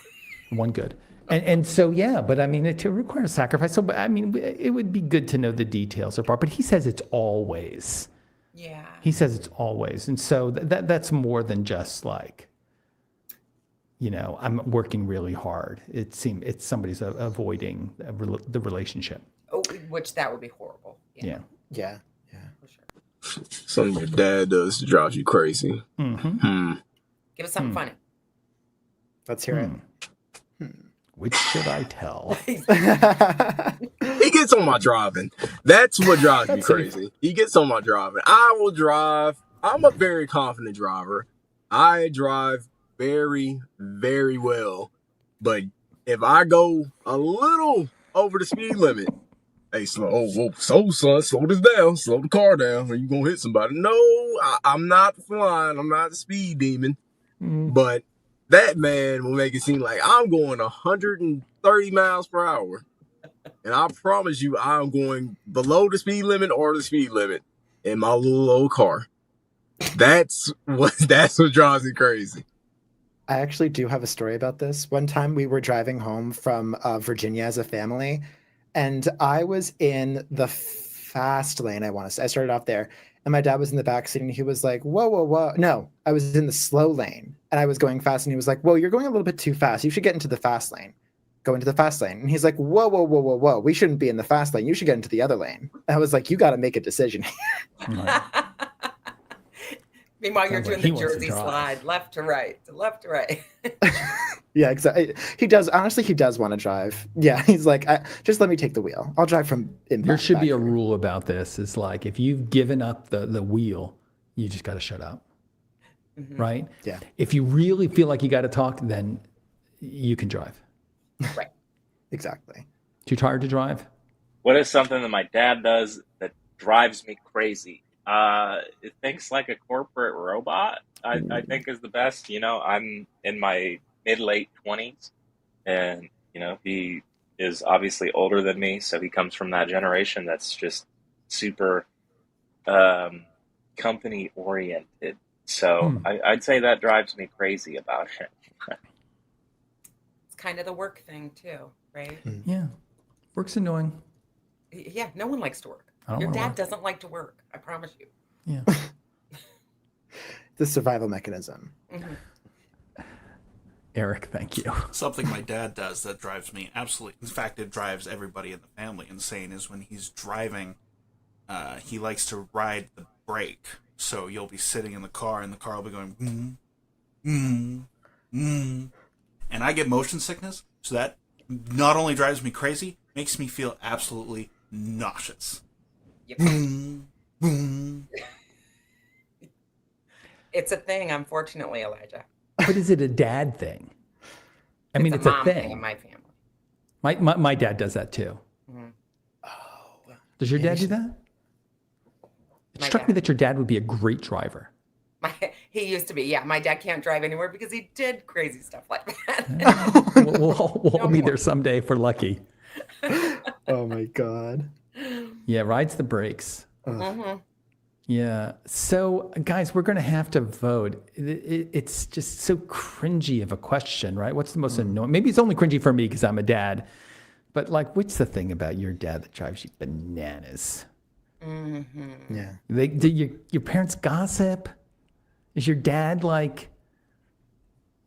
One good. And so, yeah, but I mean, it requires sacrifice. So, but I mean, it would be good to know the details apart, but he says it's always. Yeah. He says it's always. And so that's more than just like, I'm working really hard. It's somebody's avoiding the relationship. Oh, which that would be horrible. Yeah. Yeah. Something your dad does to drive you crazy. Give us something funny. Let's hear it. Which should I tell? He gets on my driving. That's what drives me crazy. He gets on my driving. I will drive. I'm a very confident driver. I drive very, very well. But if I go a little over the speed limit, hey, slow this down. Slow the car down or you're going to hit somebody. No, I'm not flying. I'm not the speed demon. But that man will make it seem like I'm going 130 miles per hour. And I promise you, I'm going below the speed limit or the speed limit in my little old car. That's what drives me crazy. I actually do have a story about this. One time we were driving home from Virginia as a family, and I was in the fast lane, I want to say. I started off there, and my dad was in the back seat, and he was like, "Whoa, whoa, whoa!" No, I was in the slow lane, and I was going fast, and he was like, "Whoa, you're going a little bit too fast. You should get into the fast lane. Go into the fast lane." And he's like, "Whoa, whoa, whoa, whoa, whoa! We shouldn't be in the fast lane. You should get into the other lane." And I was like, "You got to make a decision." Meanwhile, you're Sounds doing like he the wants to Jersey drive. slide, left to right, to left to right. Yeah, exactly. He does. Honestly, he does want to drive. Yeah, he's like, just let me take the wheel. I'll drive from impact. There should be back a here." rule about this. It's like if you've given up the wheel, you just got to shut up, right? Yeah. If you really feel like you got to talk, then you can drive. Right. Exactly. Too tired to drive? What is something that my dad does that drives me crazy? It thinks like a corporate robot, I think is the best. You know, I'm in my mid-late 20s, and, you know, he is obviously older than me, so he comes from that generation that's just super company-oriented. So I'd say that drives me crazy about him. It's kind of the work thing too, right? Yeah. Work's annoying. Yeah, no one likes to work. I don't Your wanna dad work. doesn't like to work. I promise you. Yeah. The survival mechanism. Eric, thank you. Something my dad does that drives me absolutely, in fact, it drives everybody in the family insane, is when he's driving, he likes to ride the brake. So you'll be sitting in the car, and the car will be going, and I get motion sickness, so that not only drives me crazy, makes me feel absolutely nauseous. It's a thing, unfortunately, Elijah. But is it a dad thing? I mean, it's a mom thing. in my family. My dad does that too. Does your dad do that? It My struck me that your dad would be a great driver. He used to be. Yeah, my dad can't drive anywhere because he did crazy stuff like that. We'll all be there someday if we're lucky. Oh my God. Yeah, rides the brakes. Mhm. Yeah. So, guys, we're going to have to vote. It's just so cringy of a question, right? What's the most annoying? Maybe it's only cringy for me because I'm a dad. But, like, what's the thing about your dad that drives you bananas? Yeah. Do your parents gossip? Is your dad, like,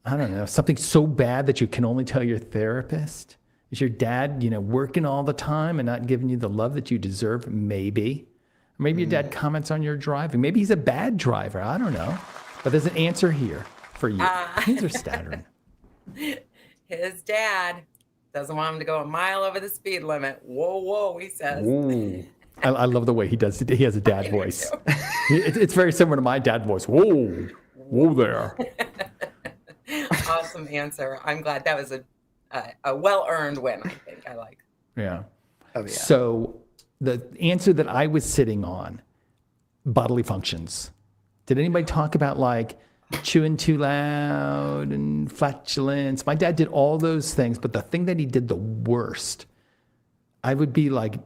I don't know, something so bad that you can only tell your therapist? Is your dad, working all the time and not giving you the love that you deserve? Maybe. Or maybe your dad comments on your driving. Maybe he's a bad driver. I don't know. But there's an answer here for you. Answer stattering. His dad doesn't want him to go a mile over the speed limit. Whoa, whoa, he says. Ooh. I love the way he does it. He has a dad voice. It's very similar to my dad voice. Whoa, whoa there. Awesome answer. I'm glad that was a well-earned win, I think. I like. Yeah. Oh, yeah. So the answer that I was sitting on, bodily functions. Did anybody talk about like chewing too loud and flatulence? My dad did all those things, but the thing that he did the worst, I would be like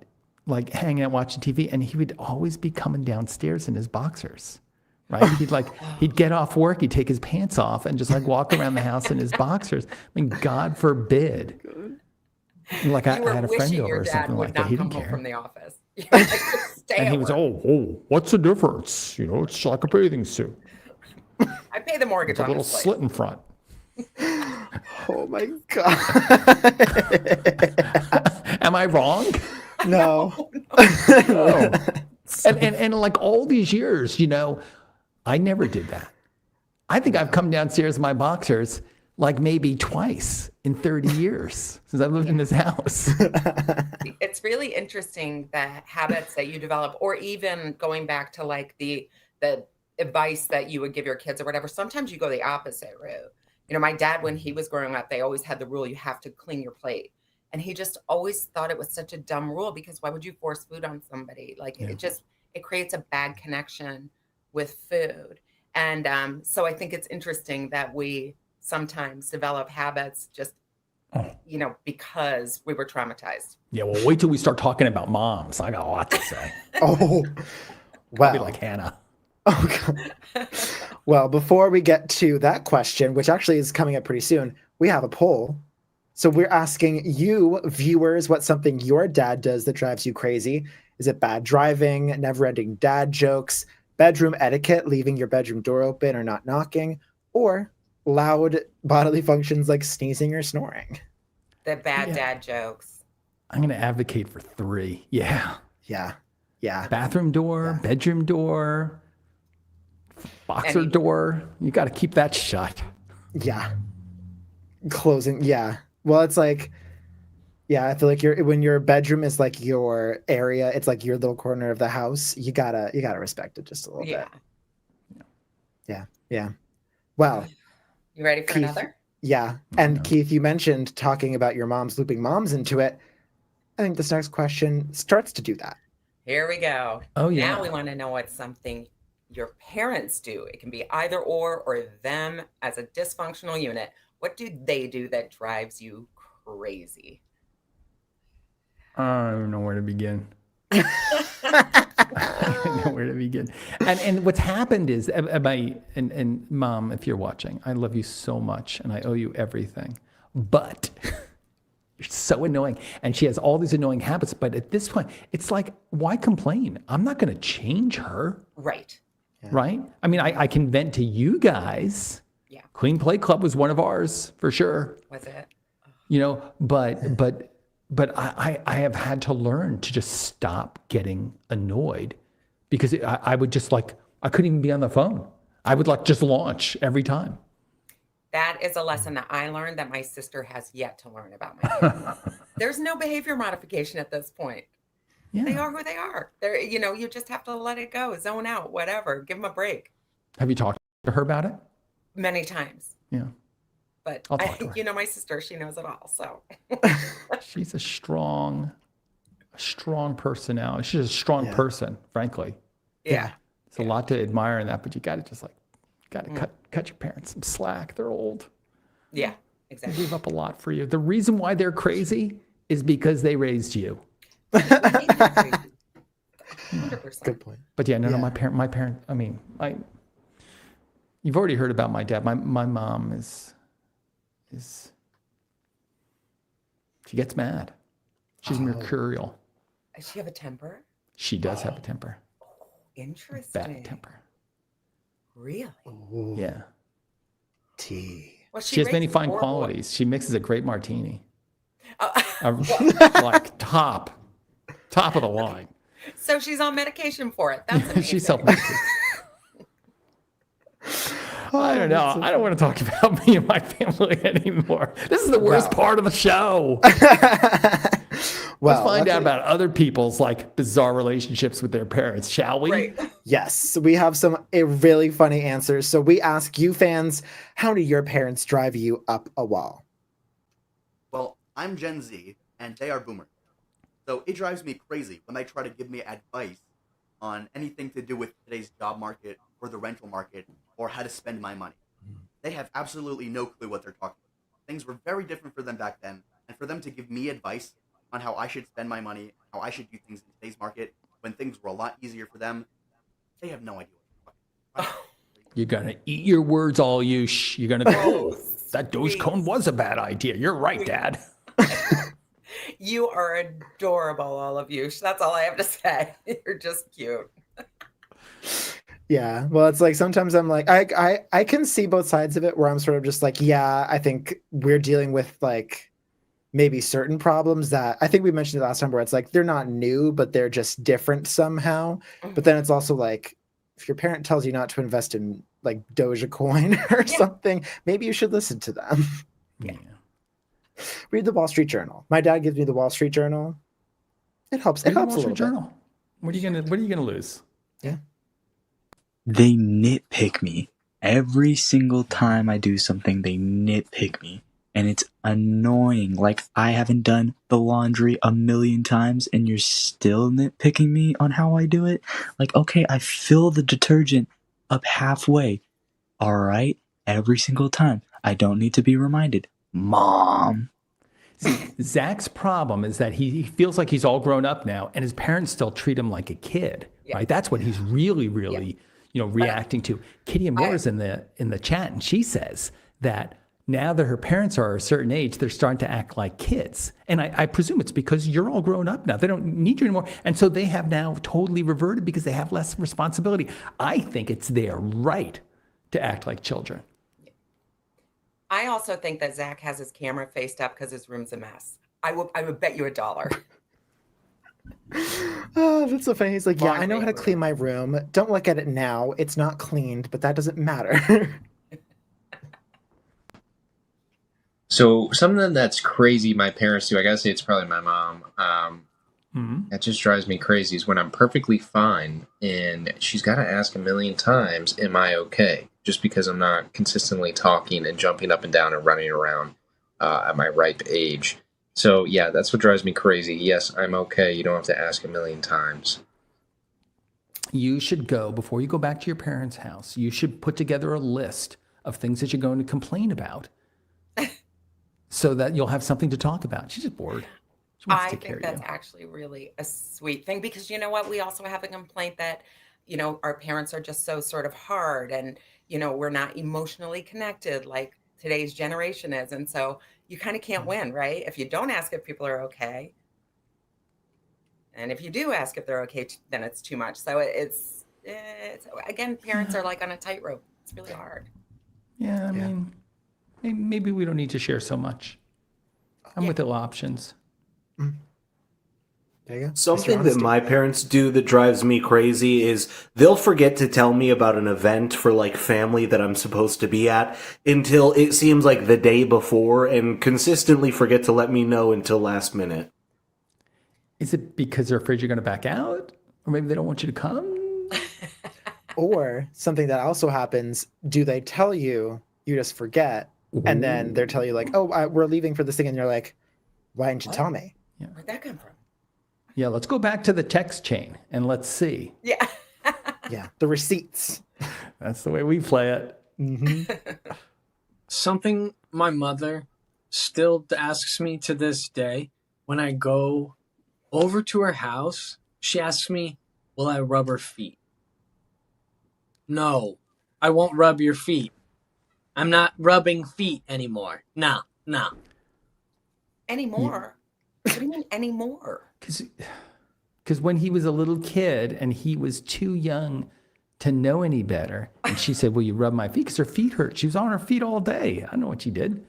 hanging out watching TV, and he would always be coming downstairs in his boxers. Right? He'd get off work, he'd take his pants off and just like walk around the house in his boxers. I mean, God forbid. Like I had a friend over or something like that. He didn't care. From the office. You were like, "Just stay And at he was, work." what's the difference? It's like a bathing suit. I pay the mortgage With a on little this place. slit in front. Oh my God. Am I wrong? No. No. And like all these years, I never did that. I think I've come downstairs in my boxers like maybe twice in 30 years since I've lived in this house. It's really interesting the habits that you develop, or even going back to like the advice that you would give your kids or whatever. Sometimes you go the opposite route. My dad, when he was growing up, they always had the rule you have to clean your plate. And he just always thought it was such a dumb rule because why would you force food on somebody? Like it creates a bad connection with food. And so I think it's interesting that we sometimes develop habits just, because we were traumatized. Yeah, well, wait till we start talking about moms. I got a lot to say. Oh, wow. I'll be like Hannah. Oh, God. Well, before we get to that question, which actually is coming up pretty soon, we have a poll. So we're asking you, viewers, what's something your dad does that drives you crazy? Is it bad driving, never-ending dad jokes, bedroom etiquette, leaving your bedroom door open or not knocking, or loud bodily functions like sneezing or snoring. The bad Yeah. dad jokes. I'm going to advocate for 3. Yeah. Yeah. Yeah. Bathroom door, bedroom door, boxer door. You got to keep that shut. Yeah. Closing. Yeah. Well, it's like, yeah, I feel like when your bedroom is like your area, it's like your little corner of the house. You gotta respect it just a little bit. Yeah. Yeah. Well, You ready for Keith, another? yeah. And Keith, you mentioned talking about your moms looping moms into it. I think this next question starts to do that. Here we go. Oh, yeah. Now we want to know what's something your parents do. It can be either or them as a dysfunctional unit. What do they do that drives you crazy? I don't know where to begin. I don't know where to begin. And what's happened is, and Mom, if you're watching, I love you so much and I owe you everything. But you're so annoying. And she has all these annoying habits. But at this point, it's like, why complain? I'm not going to change her. Right. Right? I mean, I can vent to you guys. Yeah. Clean Play Club was one of ours for sure. Was it? You know, but I have had to learn to just stop getting annoyed because I would just like, I couldn't even be on the phone. I would like just launch every time. That is a lesson that I learned that my sister has yet to learn about my kids. There's no behavior modification at this point. Yeah. They are who they are. They're, you just have to let it go, zone out, whatever. Give them a break. Have you talked to her about it? Many times. Yeah. But I'll talk to her. my sister, she knows it all. So She's a strong personality. She's a strong person, frankly. Yeah. It's a lot to admire in that, but you got to cut your parents some slack. They're old. Yeah, They exactly. gave up a lot for you. The reason why they're crazy is because they raised you. 100%. Good point. But yeah, no, my parent, I mean, you've already heard about my dad. My mom is she gets mad. She's mercurial. Does she have a temper? She does have a temper. Interesting. Bad temper. Really? Yeah. Tea. Well, She has many raised fine four qualities. She mixes a great martini. boys. Like top of the line. So she's on medication for it. That's amazing. She's self-medicated. I don't know. I don't want to talk about me and my family anymore. This is the worst part of the show. Let's find out about other people's like bizarre relationships with their parents, shall we? Right. Yes, we have some really funny answers. So we ask you fans, how do your parents drive you up a wall? Well, I'm Gen Z, and they are boomers. So it drives me crazy when they try to give me advice on anything to do with today's job market or the rental market or how to spend my money. They have absolutely no clue what they're talking about. Things were very different for them back then, and for them to give me advice on how I should spend my money, how I should do things in today's market, when things were a lot easier for them, they have no idea what they're talking about. You're gonna eat your words, all you. You're gonna go. Oh, that Dogecoin was a bad idea. You're right, Dad. You are adorable, all of you. That's all I have to say. You're just cute. Yeah, well, it's like sometimes I'm like, I can see both sides of it where I'm sort of just like, yeah, I think we're dealing with like maybe certain problems that I think we mentioned it last time where it's like they're not new, but they're just different somehow. But then it's also like, if your parent tells you not to invest in like Dogecoin or something, maybe you should listen to them. Yeah. Read the Wall Street Journal. My dad gives me the Wall Street Journal. It helps. It Read the helps a Wall little Street bit. Journal. What are you gonna lose? Yeah. They nitpick me. Every single time I do something, they nitpick me. And it's annoying. Like, I haven't done the laundry 1,000,000 times and you're still nitpicking me on how I do it? Like, okay, I fill the detergent up halfway. All right? Every single time. I don't need to be reminded. Mom. See, Zach's problem is that he feels like he's all grown up now, and his parents still treat him like a kid. Right? That's what he's really reacting to. Kitty Amore is in the chat, and she says that Now that her parents are a certain age, they're starting to act like kids. And I presume it's because you're all grown up now. They don't need you anymore. And so they have now totally reverted because they have less responsibility. I think it's their right to act like children. I also think that Zach has his camera faced up because his room's a mess. I would bet you $1. Oh, that's so funny. He's like, yeah, I know how to Laundry. clean my room. Don't look at it now. It's not cleaned, but that doesn't matter. So something that's crazy my parents do, I gotta say it's probably my mom. That just drives me crazy is when I'm perfectly fine and she's got to ask a million times, am I okay? Just because I'm not consistently talking and jumping up and down and running around at my ripe age. So yeah, that's what drives me crazy. Yes, I'm okay. You don't have to ask a million times. You should go, before you go back to your parents' house, you should put together a list of things that you're going to complain about so that you'll have something to talk about. She's just bored. She wants to I take care think of that's you. actually really a sweet thing because you know what? We also have a complaint that, our parents are just so sort of hard and, we're not emotionally connected like today's generation is. And so you kind of can't win, right? If you don't ask if people are okay. And if you do ask if they're okay, then it's too much. So it's again, parents are like on a tightrope. It's really hard. Yeah, I mean, maybe we don't need to share so much. I'm with ill options. There you go. Something that my parents do that drives me crazy is they'll forget to tell me about an event for like family that I'm supposed to be at until it seems like the day before and consistently forget to let me know until last minute. Is it because they're afraid you're going to back out? Or maybe they don't want you to come? Or something that also happens, do they tell you, you just forget, and then they're telling you like, oh, we're leaving for this thing, and you're like, why didn't you tell me? Where'd that come from? Yeah, let's go back to the text chain and let's see. Yeah. Yeah, the receipts. That's the way we play it. Mm-hmm. Something my mother still asks me to this day when I go over to her house, she asks me, will I rub her feet? No, I won't rub your feet. I'm not rubbing feet anymore. No. Anymore? What do you mean anymore? Because when he was a little kid and he was too young to know any better, and she said, will you rub my feet? Because her feet hurt. She was on her feet all day. I don't know what she did.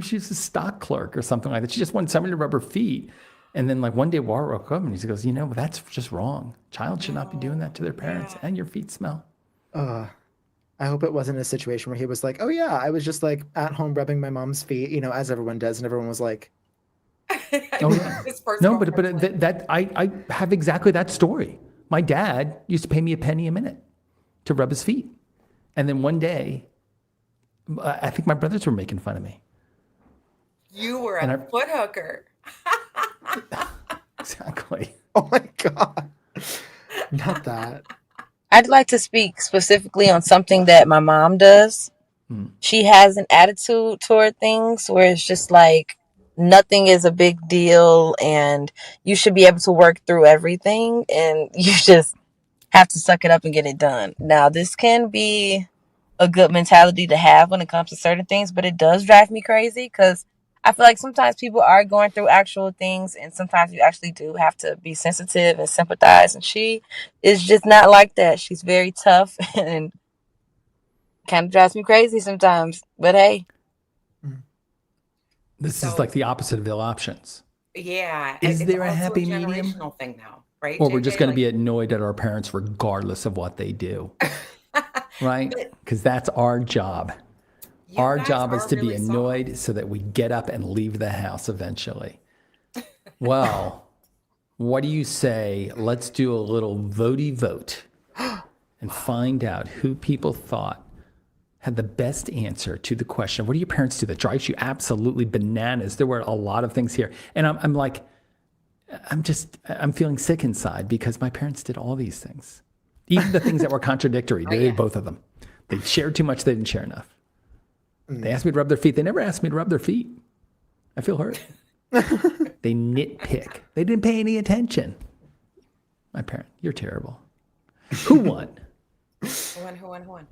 She was a stock clerk or something like that. She just wanted somebody to rub her feet. And then like one day Warren woke up and he goes, that's just wrong. Child should not be doing that to their parents, and your feet smell. I hope it wasn't a situation where he was like, oh yeah, I was just like at home rubbing my mom's feet, as everyone does. And everyone was like, Oh, yeah. No, but that I have exactly that story. My dad used to pay me $0.01 a minute to rub his feet. And then one day, I think my brothers were making fun of me. You were a foot hooker. Exactly. Oh my God. Not that. I'd like to speak specifically on something that my mom does. She has an attitude toward things where it's just like nothing is a big deal and you should be able to work through everything and you just have to suck it up and get it done. Now, this can be a good mentality to have when it comes to certain things, but it does drive me crazy because I feel like sometimes people are going through actual things and sometimes you actually do have to be sensitive and sympathize. And she is just not like that. She's very tough and kind of drives me crazy sometimes. But hey. This is like the opposite of ill options. Yeah. Is it's there a also happy medium? generational thing now, right? Or we're just JJ? going to be annoyed at our parents regardless of what they do. Right? Because that's our job. Our job is to be annoyed so that we get up and leave the house eventually. Well, what do you say? Let's do a little votey vote and find out who people thought had the best answer to the question. What do your parents do that drives you absolutely bananas? There were a lot of things here. And I'm like, I'm feeling sick inside because my parents did all these things. Even the things that were contradictory, they did both of them. They shared too much, they didn't share enough. They asked me to rub their feet. They never asked me to rub their feet. I feel hurt. They nitpick. They didn't pay any attention. My parent, you're terrible. Who won? Who won?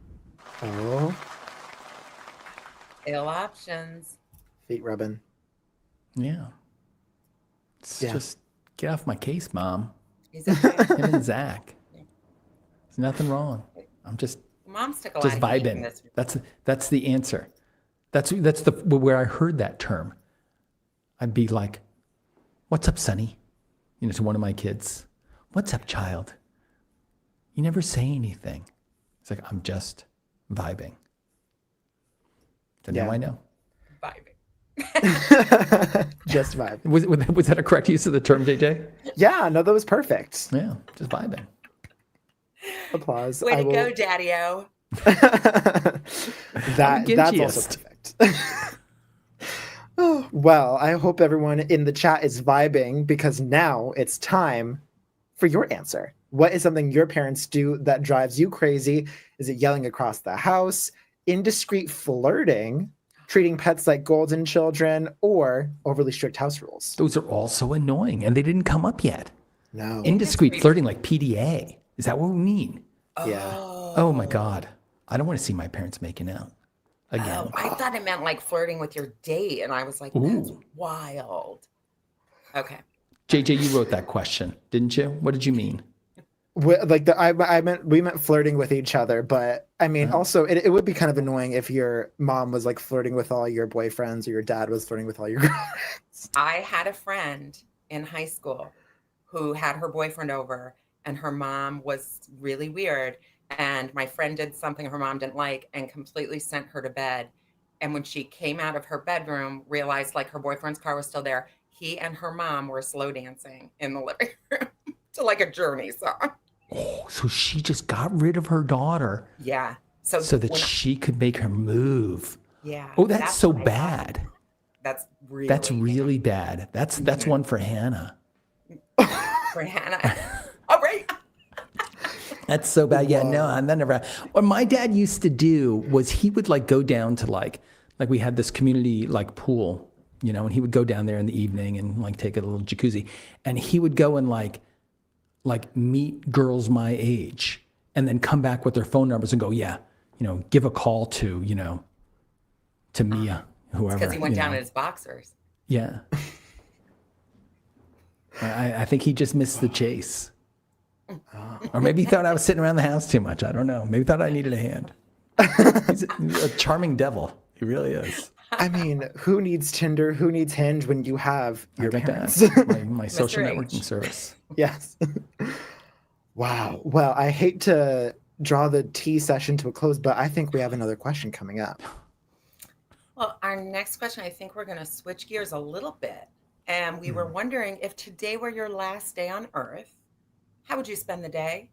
Oh. Ill options. Feet rubbing. Yeah. It's just get off my case, Mom. He's okay. Him and Zach. There's nothing wrong. I'm just Mom's took a lot just of heat in vibing. this. That's the answer. That's the where I heard that term. I'd be like, "What's up, Sonny?" You know, to one of my kids. "What's up, child?" You never say anything. It's like, I'm just vibing. So now I know. Just vibing. Was that a correct use of the term, JJ? Yeah, no, that was perfect. Yeah, just vibing. Applause. Way to go, Daddy-O. That's also perfect. Well, I hope everyone in the chat is vibing because now it's time for your answer. What is something your parents do that drives you crazy? Is it yelling across the house, indiscreet flirting, treating pets like golden children, or overly strict house rules? Those are all so annoying, and they didn't come up yet. No. Indiscreet flirting like PDA. Is that what we mean? Yeah. Oh my God. I don't want to see my parents making out again. Oh, I thought it meant like flirting with your date, and I was like, that's wild. Okay. JJ, you wrote that question, didn't you? What did you mean? We meant flirting with each other, but I mean, also it would be kind of annoying if your mom was like flirting with all your boyfriends or your dad was flirting with all your girlfriends. I had a friend in high school who had her boyfriend over, and her mom was really weird. And my friend did something her mom didn't like and completely sent her to bed. And when she came out of her bedroom, realized like her boyfriend's car was still there, he and her mom were slow dancing in the living room to like a Journey song. Oh, so she just got rid of her daughter. Yeah. So that she could make her move. Yeah. Oh, that's so bad. That's really bad. That's one for Hannah. For Hannah. All right. That's so bad. Yeah, no, I'm never. What my dad used to do was he would like go down to like we had this community like pool, you know, and he would go down there in the evening and like take a little jacuzzi, and he would go and like meet girls my age, and then come back with their phone numbers and go, yeah, you know, give a call to, you know, to Mia, whoever. Because he went down in his boxers. Yeah. I think he just missed the chase. Or maybe he thought I was sitting around the house too much. I don't know. Maybe he thought I needed a hand. He's a charming devil. He really is. I mean, who needs Tinder? Who needs Hinge when you have your parents? My social networking service. Yes. Wow. Well, I hate to draw the tea session to a close, but I think we have another question coming up. Well, our next question, I think we're going to switch gears a little bit. And we were wondering if today were your last day on Earth, how would you spend the day?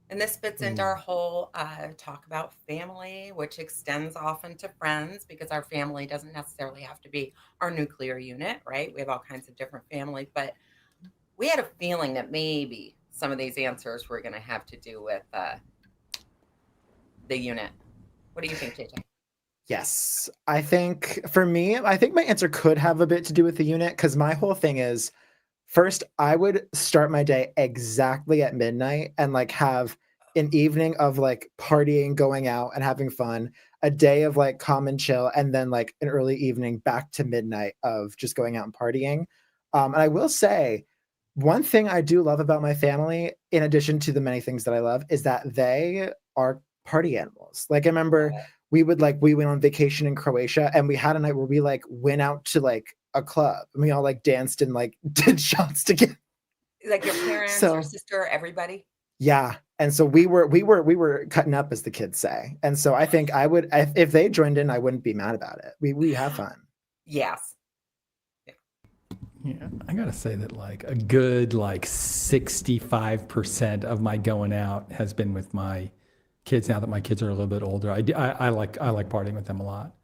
And this fits into our whole talk about family, which extends often to friends, because our family doesn't necessarily have to be our nuclear unit, right? We have all kinds of different families, but we had a feeling that maybe some of these answers were going to have to do with the unit. What do you think, JJ? Yes. I think for me, I think my answer could have a bit to do with the unit, because my whole thing is, first, I would start my day exactly at midnight and like have an evening of like partying, going out and having fun, a day of like calm and chill, and then like an early evening back to midnight of just going out and partying. And I will say, one thing I do love about my family, in addition to the many things that I love, is that they are party animals. Like I remember we went on vacation in Croatia, and we had a night where we like went out to like a club, and we all like danced and like did shots together. Like your parents, your sister, everybody? Yeah. And so we were cutting up, as the kids say. And so I think I would, if they joined in, I wouldn't be mad about it. We have fun. Yes. Yeah, I gotta say that like a good like 65% of my going out has been with my kids. Now that my kids are a little bit older, I like partying with them a lot.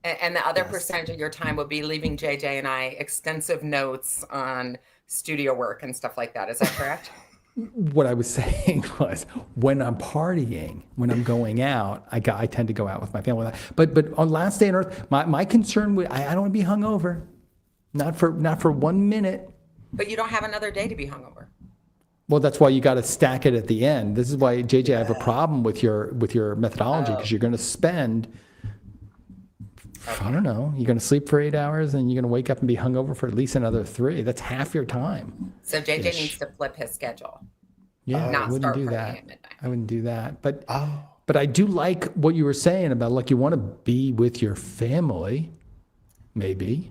And the other percentage of your time will be leaving JJ and I extensive notes on studio work and stuff like that. Is that correct? What I was saying was, when I'm partying, when I'm going out, I tend to go out with my family. But on last day on Earth, my concern with I don't want to be hungover, not for 1 minute. But you don't have another day to be hungover. Well, that's why you got to stack it at the end. This is why, JJ, I have a problem with your methodology, because you're going to spend I don't know. You're going to sleep for 8 hours and you're going to wake up and be hungover for at least another 3. That's half your time. So JJ needs to flip his schedule. Yeah, Not I wouldn't start do partying that. at midnight. I wouldn't do that. But I do like what you were saying about like you want to be with your family. Maybe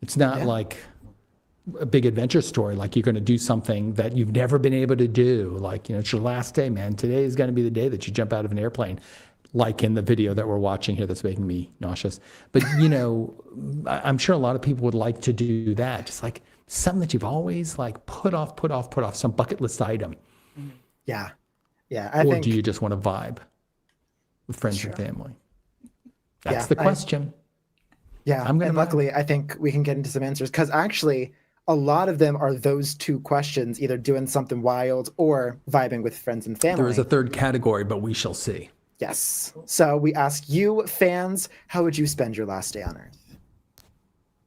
it's not like a big adventure story. Like you're going to do something that you've never been able to do. Like, you know, it's your last day, man. Today is going to be the day that you jump out of an airplane. Like in the video that we're watching here, that's making me nauseous. But, you know, I'm sure a lot of people would like to do that. Just like something that you've always like put off, some bucket list item. Yeah. Yeah. Or do you just want to vibe with friends and family? That's the question. And luckily, I think we can get into some answers because actually, a lot of them are those two questions, either doing something wild or vibing with friends and family. There is a third category, but we shall see. Yes. So we ask you, fans, how would you spend your last day on Earth?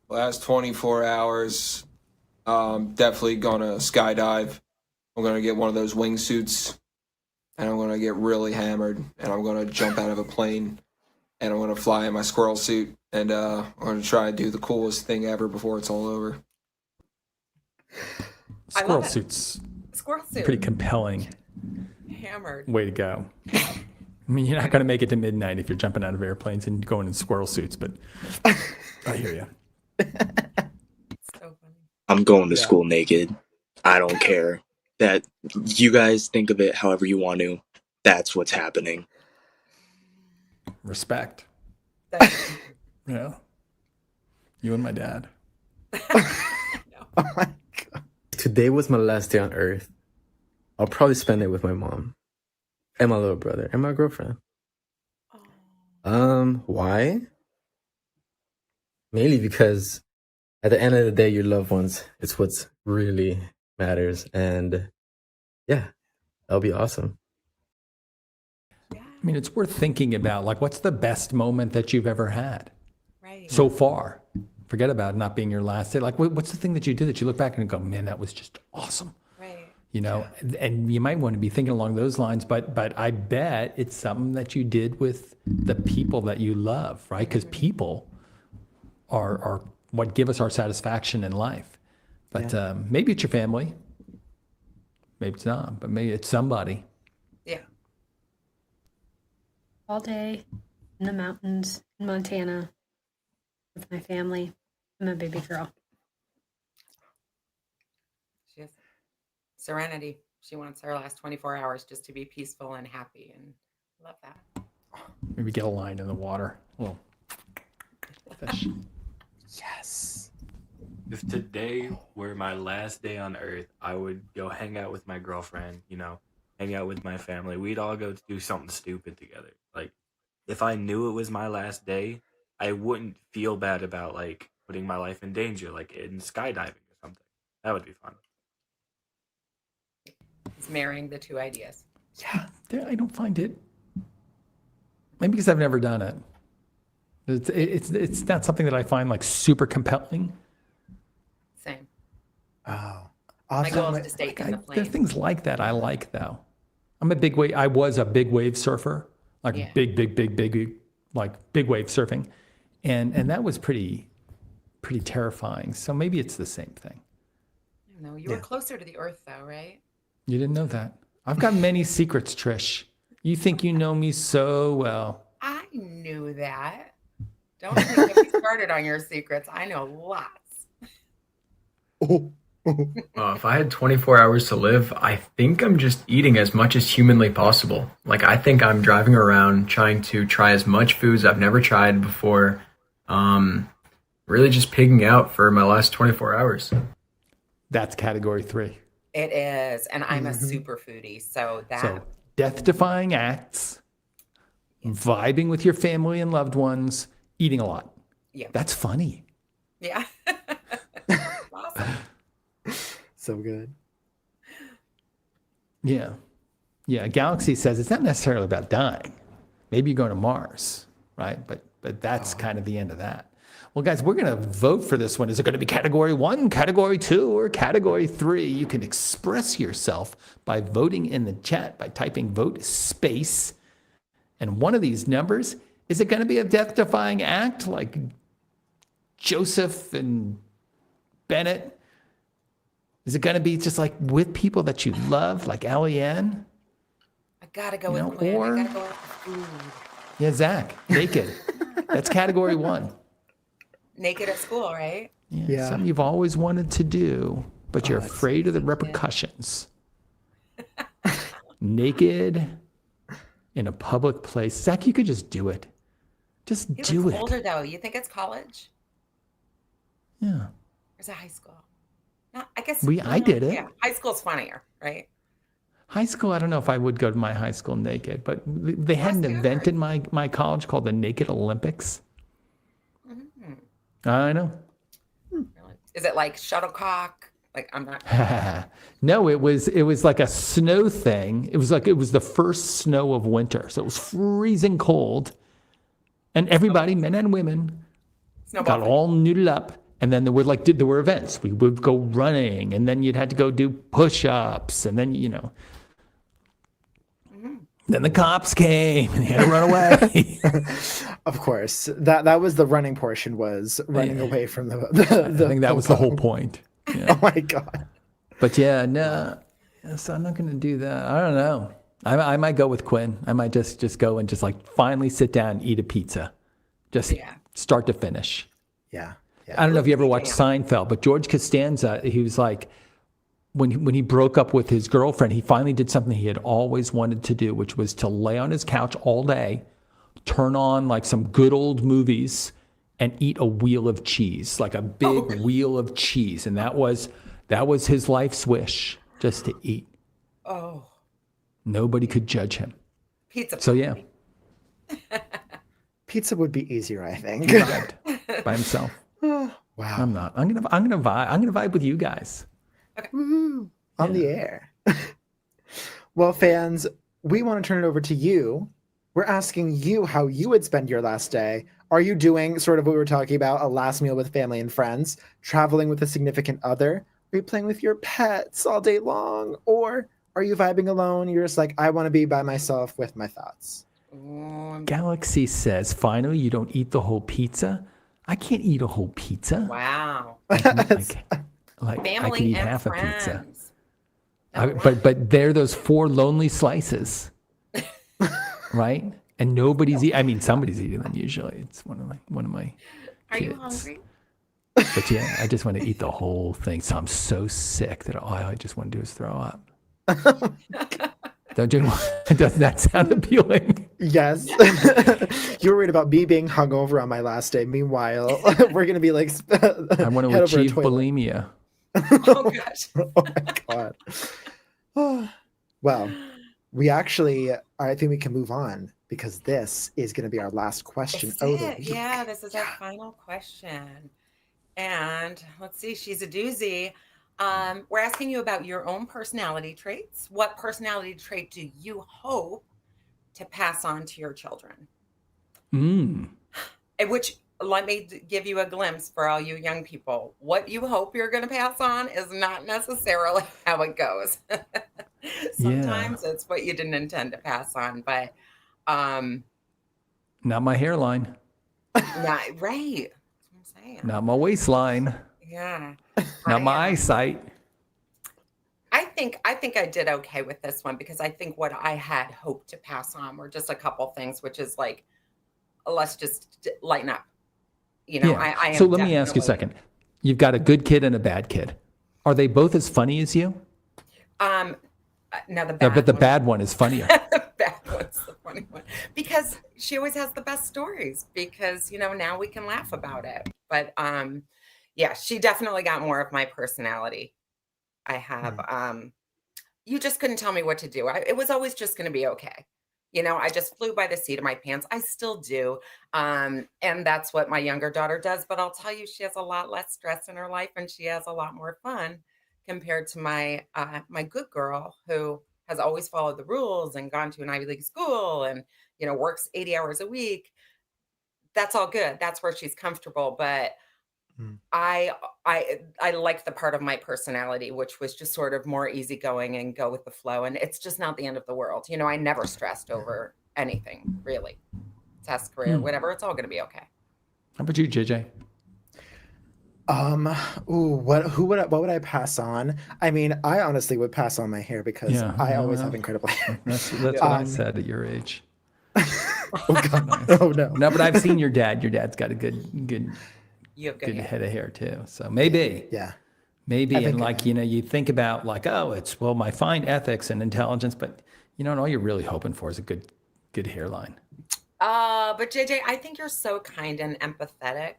Last 24 hours, definitely gonna skydive. I'm gonna get one of those wingsuits, and I'm gonna get really hammered, and I'm gonna jump out of a plane, and I'm gonna fly in my squirrel suit, and I'm gonna try and do the coolest thing ever before it's all over. Squirrel suits. Squirrel suit. Pretty compelling. Hammered. Way to go. I mean, you're not going to make it to midnight if you're jumping out of airplanes and going in squirrel suits, but I hear you. I'm going to school naked. I don't care. That you guys think of it however you want to. That's what's happening. Respect. Yeah. You and my dad. Today was my last day on Earth. I'll probably spend it with my mom and my little brother and my girlfriend. Why? Mainly because at the end of the day, your loved ones, it's what's really matters. And yeah, that'll be awesome. I mean, it's worth thinking about, like, what's the best moment that you've ever had so far? Forget about it not being your last day. Like, what's the thing that you did that you look back and go, man, that was just awesome. You know, and you might want to be thinking along those lines, but I bet it's something that you did with the people that you love, right? Because people are what give us our satisfaction in life. But maybe it's your family, maybe it's not, but maybe it's somebody. Yeah. All day in the mountains in Montana with my family and my baby girl. She has serenity. She wants her last 24 hours just to be peaceful and happy, and love that. Maybe get a line in the water. Well, fish. Yes. If today were my last day on Earth, I would go hang out with my girlfriend, you know, hang out with my family. We'd all go do something stupid together. Like, if I knew it was my last day, I wouldn't feel bad about, like, putting my life in danger, like in skydiving or something. That would be fun. It's marrying the two ideas. Yeah, I don't find it. Maybe because I've never done it. It's not something that I find like super compelling. Same. Oh, My goal is to stay in the plane. There are things like that I like though. I was a big wave surfer, like big, like big wave surfing, and that was pretty terrifying. So maybe it's the same thing. I don't know. You were closer to the Earth, though, right? You didn't know that. I've got many secrets, Trish. You think you know me so well. I knew that. Don't even get me started on your secrets. I know lots. If I had 24 hours to live, I think I'm just eating as much as humanly possible. Like, I think I'm driving around trying to try as much foods I've never tried before. Really just pigging out for my last 24 hours. That's category 3. It is. And I'm a super foodie. So death-defying acts, vibing with your family and loved ones, eating a lot. Yeah. That's funny. Yeah. Awesome. So good. Yeah. Yeah. Galaxy says it's not necessarily about dying. Maybe you're going to Mars, right? But that's kind of the end of that. Well, guys, we're going to vote for this one. Is it going to be category 1, category 2, or category 3? You can express yourself by voting in the chat, by typing vote space. And one of these numbers Is it going to be a death-defying act like Joseph and Bennett? Is it going to be just like with people that you love, like Allieanne? I gotta go with Quinn. I gotta go with food. Yeah, Zach, naked. That's category 1. Naked at school, right? Yeah. Something you've always wanted to do, but you're afraid of the repercussions. Naked in a public place. Zach, you could just do it. Just He do looks it. older though. You think it's college? Yeah. Or is it high school? No, I guess I did it. Yeah, high school's funnier, right? High school, I don't know if I would go to my high school naked, but they had an event in my college called the Naked Olympics. I know. Is it like shuttlecock? Like I'm not. No, it was like a snow thing. It was the first snow of winter, so it was freezing cold, and everybody, men and women, got all noodled up. And then there were events. We would go running, and then you'd have to go do push-ups, and then then the cops came and you had to run away. Of course, that was the running portion, was running away from the I think that was the whole point. Yeah. Oh my God. But yeah, no, so I'm not going to do that. I don't know. I might go with Quinn. I might just go and just like finally sit down and eat a pizza, just start to finish. Yeah. I don't know if you ever watched Seinfeld, but George Costanza, he was like, when he broke up with his girlfriend, he finally did something he had always wanted to do, which was to lay on his couch all day, turn on like some good old movies, and eat a wheel of cheese, like a big wheel of cheese. And that was his life's wish, just to eat. Oh. Nobody could judge him. Pizza. So yeah. Pizza would be easier, I think. By himself. Wow. I'm not. I'm gonna vibe with you guys. Okay. On the air. Well, fans, we want to turn it over to you. We're asking you how you would spend your last day. Are you doing sort of what we were talking about, a last meal with family and friends, traveling with a significant other? Are you playing with your pets all day long? Or are you vibing alone? You're just like, I want to be by myself with my thoughts. Galaxy says, finally, you don't eat the whole pizza. I can't eat a whole pizza. Wow. Like Family I could eat and half friends. a pizza. But they're those 4 lonely slices, right? And nobody's eating. I mean, somebody's eating them usually. It's one of my Are kids. you hungry? But yeah, I just want to eat the whole thing. So I'm so sick that all I just want to do is throw up. Doesn't that sound appealing? Yes. You were worried about me being hungover on my last day. Meanwhile, we're going to be like... I want to achieve bulimia. Oh, gosh. Oh, my God. Well, we actually... I think we can move on because this is going to be our last question of the week. Yeah, this is our final question. And let's see, she's a doozy. We're asking you about your own personality traits. What personality trait do you hope to pass on to your children? Which, let me give you a glimpse for all you young people. What you hope you're going to pass on is not necessarily how it goes. Sometimes it's what you didn't intend to pass on, but not my hairline. Not right. That's what I'm saying. Not my waistline. Yeah. Not my eyesight. I think I did okay with this one because I think what I had hoped to pass on were just a couple things, which is like, let's just lighten up. You know, Yeah. I am So let me ask you a second. You've got a good kid and a bad kid. Are they both as funny as you? Now the No, bad but the one. bad one is funnier. The bad one's the funny one because she always has the best stories because, you know, now we can laugh about it. But yeah, she definitely got more of my personality. I have, you just couldn't tell me what to do. It was always just going to be okay. You know, I just flew by the seat of my pants. I still do. And that's what my younger daughter does. But I'll tell you, she has a lot less stress in her life and she has a lot more fun compared to my my good girl who has always followed the rules and gone to an Ivy League school and, you know, works 80 hours a week. That's all good. That's where she's comfortable. But I like the part of my personality, which was just sort of more easygoing and go with the flow. And it's just not the end of the world. You know, I never stressed over anything, really. success, career, whatever, it's all going to be okay. How about you, JJ? What would I pass on? I mean, I honestly would pass on my hair because I always have incredible hair. That's what I said at your age. Oh God! Nice. Oh no! No, but I've seen your dad. Your dad's got a good You have good hair. head of hair too. So maybe, maybe, and like you think about like, oh, it's my fine ethics and intelligence, but and all you're really hoping for is a good hairline. But JJ, I think you're so kind and empathetic.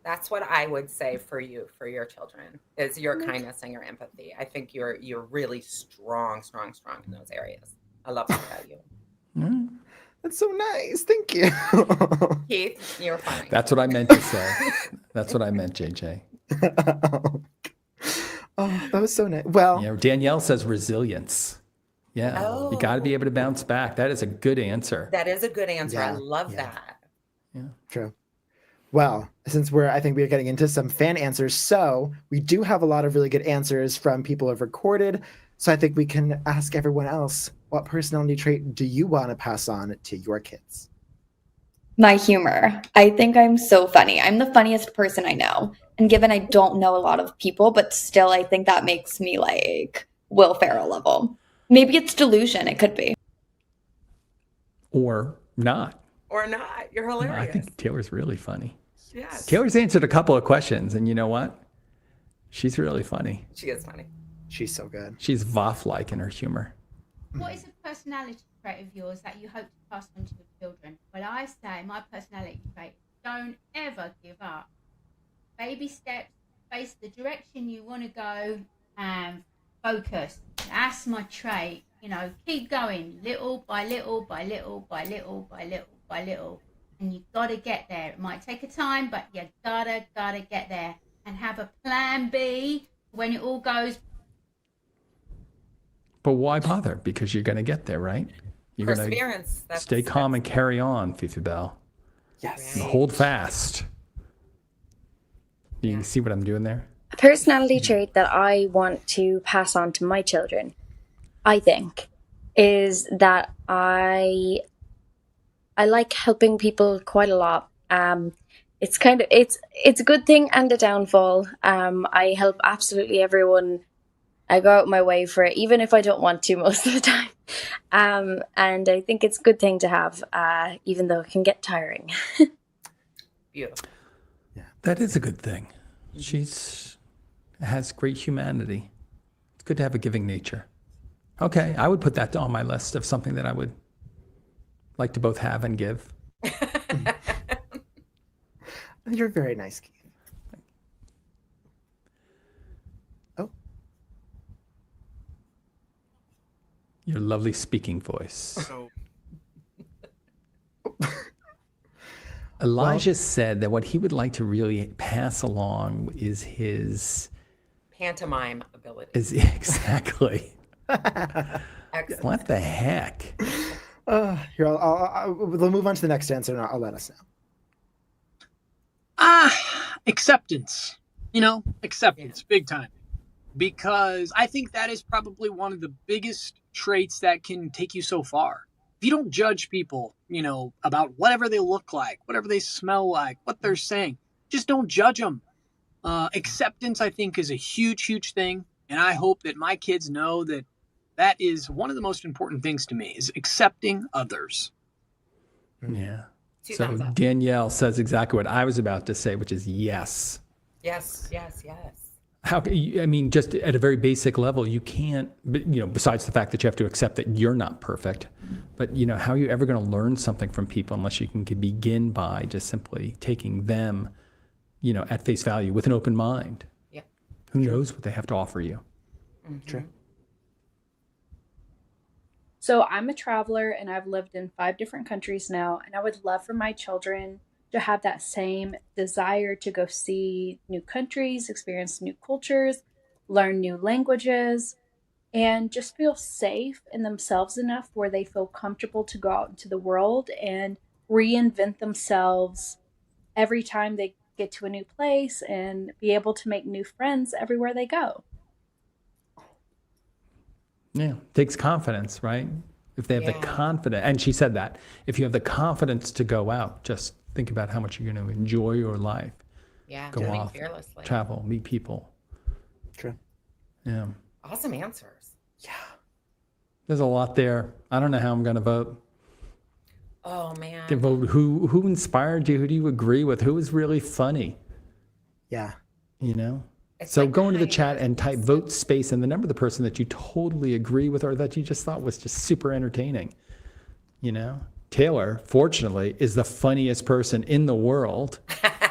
That's what I would say for you, for your children, is your kindness and your empathy. I think you're really strong in those areas. I love that about you. That's so nice. Thank you. Keith, you're fine. That's what I meant to say. That's what I meant, JJ. Oh, that was so nice. Well, Danielle says resilience. Yeah, you got to be able to bounce back. That is a good answer. That is a good answer. I love that. Yeah, true. Well, since I think we're getting into some fan answers, so we do have a lot of really good answers from people who have recorded. So I think we can ask everyone else, what personality trait do you want to pass on to your kids? My humor. I think I'm so funny. I'm the funniest person I know. And given I don't know a lot of people, but still I think that makes me like Will Ferrell level. Maybe it's delusion. It could be. Or not. Or not. You're hilarious. I think Taylor's really funny. Yes. Taylor's answered a couple of questions, and you know what? She's really funny. She is funny. She's so good. She's Voff-like in her humor. What is a personality trait of yours that you hope to pass on to your children? Well, I say my personality trait, don't ever give up. Baby steps, face the direction you want to go, and focus. That's my trait. Keep going, little by little by little by little by little by little. And you gotta get there. It might take a time, but you gotta get there. And have a plan B when it all goes. But why bother? Because you're going to get there, right? You're going to stay calm and carry on, Fifi Bell. Yes. And hold fast. You can see what I'm doing there? A personality trait that I want to pass on to my children, I think, is that I like helping people quite a lot. It's a good thing and a downfall. I help absolutely everyone. I go out my way for it, even if I don't want to most of the time. And I think it's a good thing to have, even though it can get tiring. Beautiful. Yeah, that is a good thing. She has great humanity. It's good to have a giving nature. Okay, I would put that on my list of something that I would like to both have and give. You're very nice, Keith. Your lovely speaking voice. So, Elijah said that what he would like to really pass along is his pantomime ability. Exactly. Excellent. What the heck? Here, we'll move on to the next answer, and I'll let us know. Acceptance. Acceptance, big time. Because I think that is probably one of the biggest traits that can take you so far. If you don't judge people, about whatever they look like, whatever they smell like, what they're saying, just don't judge them. Acceptance, I think, is a huge, huge thing. And I hope that my kids know that is one of the most important things to me, is accepting others. Yeah. So Danielle says exactly what I was about to say, which is yes. Yes. Just at a very basic level, you can't, besides the fact that you have to accept that you're not perfect, but, how are you ever going to learn something from people unless you can begin by just simply taking them, at face value with an open mind? Yeah. Who knows what they have to offer you? Mm-hmm. True. So I'm a traveler and I've lived in 5 different countries now, and I would love for my children to have that same desire to go see new countries, experience new cultures, learn new languages, and just feel safe in themselves enough where they feel comfortable to go out into the world and reinvent themselves every time they get to a new place and be able to make new friends everywhere they go. Yeah, takes confidence, right? If they have the confidence, and she said that, if you have the confidence to go out, just think about how much you're going to enjoy your life. Yeah, Go living off, fearlessly. travel, meet people. True. Yeah. Awesome answers. There's a lot there. I don't know how I'm going to vote. Oh man. To vote who inspired you? Who do you agree with? Who is really funny? Yeah. You know? So go into the chat and type vote space and the number of the person that you totally agree with or that you just thought was just super entertaining. You know? Taylor, fortunately, is the funniest person in the world.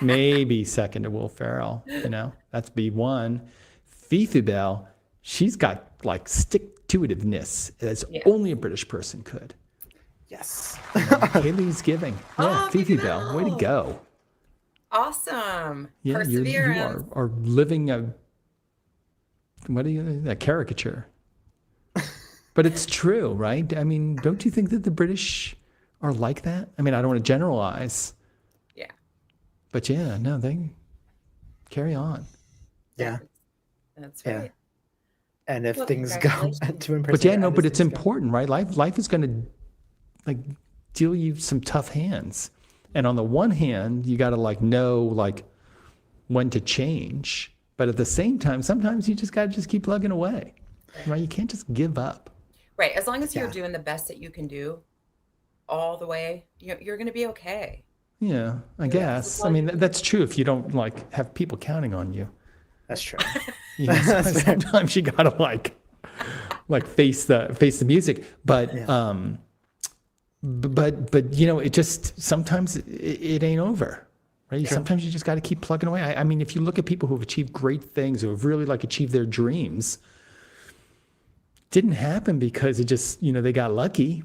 Maybe second to Will Ferrell. You know? That's B1. Fifi Bell, she's got like stick-to-itiveness as only a British person could. Yes. Haley's giving. Yeah, Fifi Bell, way to go. Awesome. Yeah, you Perseverance. are living a caricature. But it's true, right? I mean, don't you think that the British are like that? I mean, I don't want to generalize. Yeah. But yeah, no, they carry on. Yeah. That's right. And if Well, things go to imprison, But yeah, no, but it's important, right? Life is going to like deal you some tough hands. And on the one hand, you got to like know like when to change. But at the same time, sometimes you just got to just keep plugging away, right? You can't just give up. Right. As long as you're doing the best that you can do all the way, you're going to be okay. Yeah, I guess. I mean, that's true if you don't like have people counting on you. That's true. You know, sometimes you got to like face the music. But But you know, it just sometimes it ain't over, right? Sure. Sometimes you just got to keep plugging away. I mean, if you look at people who have achieved great things, who have really like achieved their dreams, didn't happen because it just, you know, they got lucky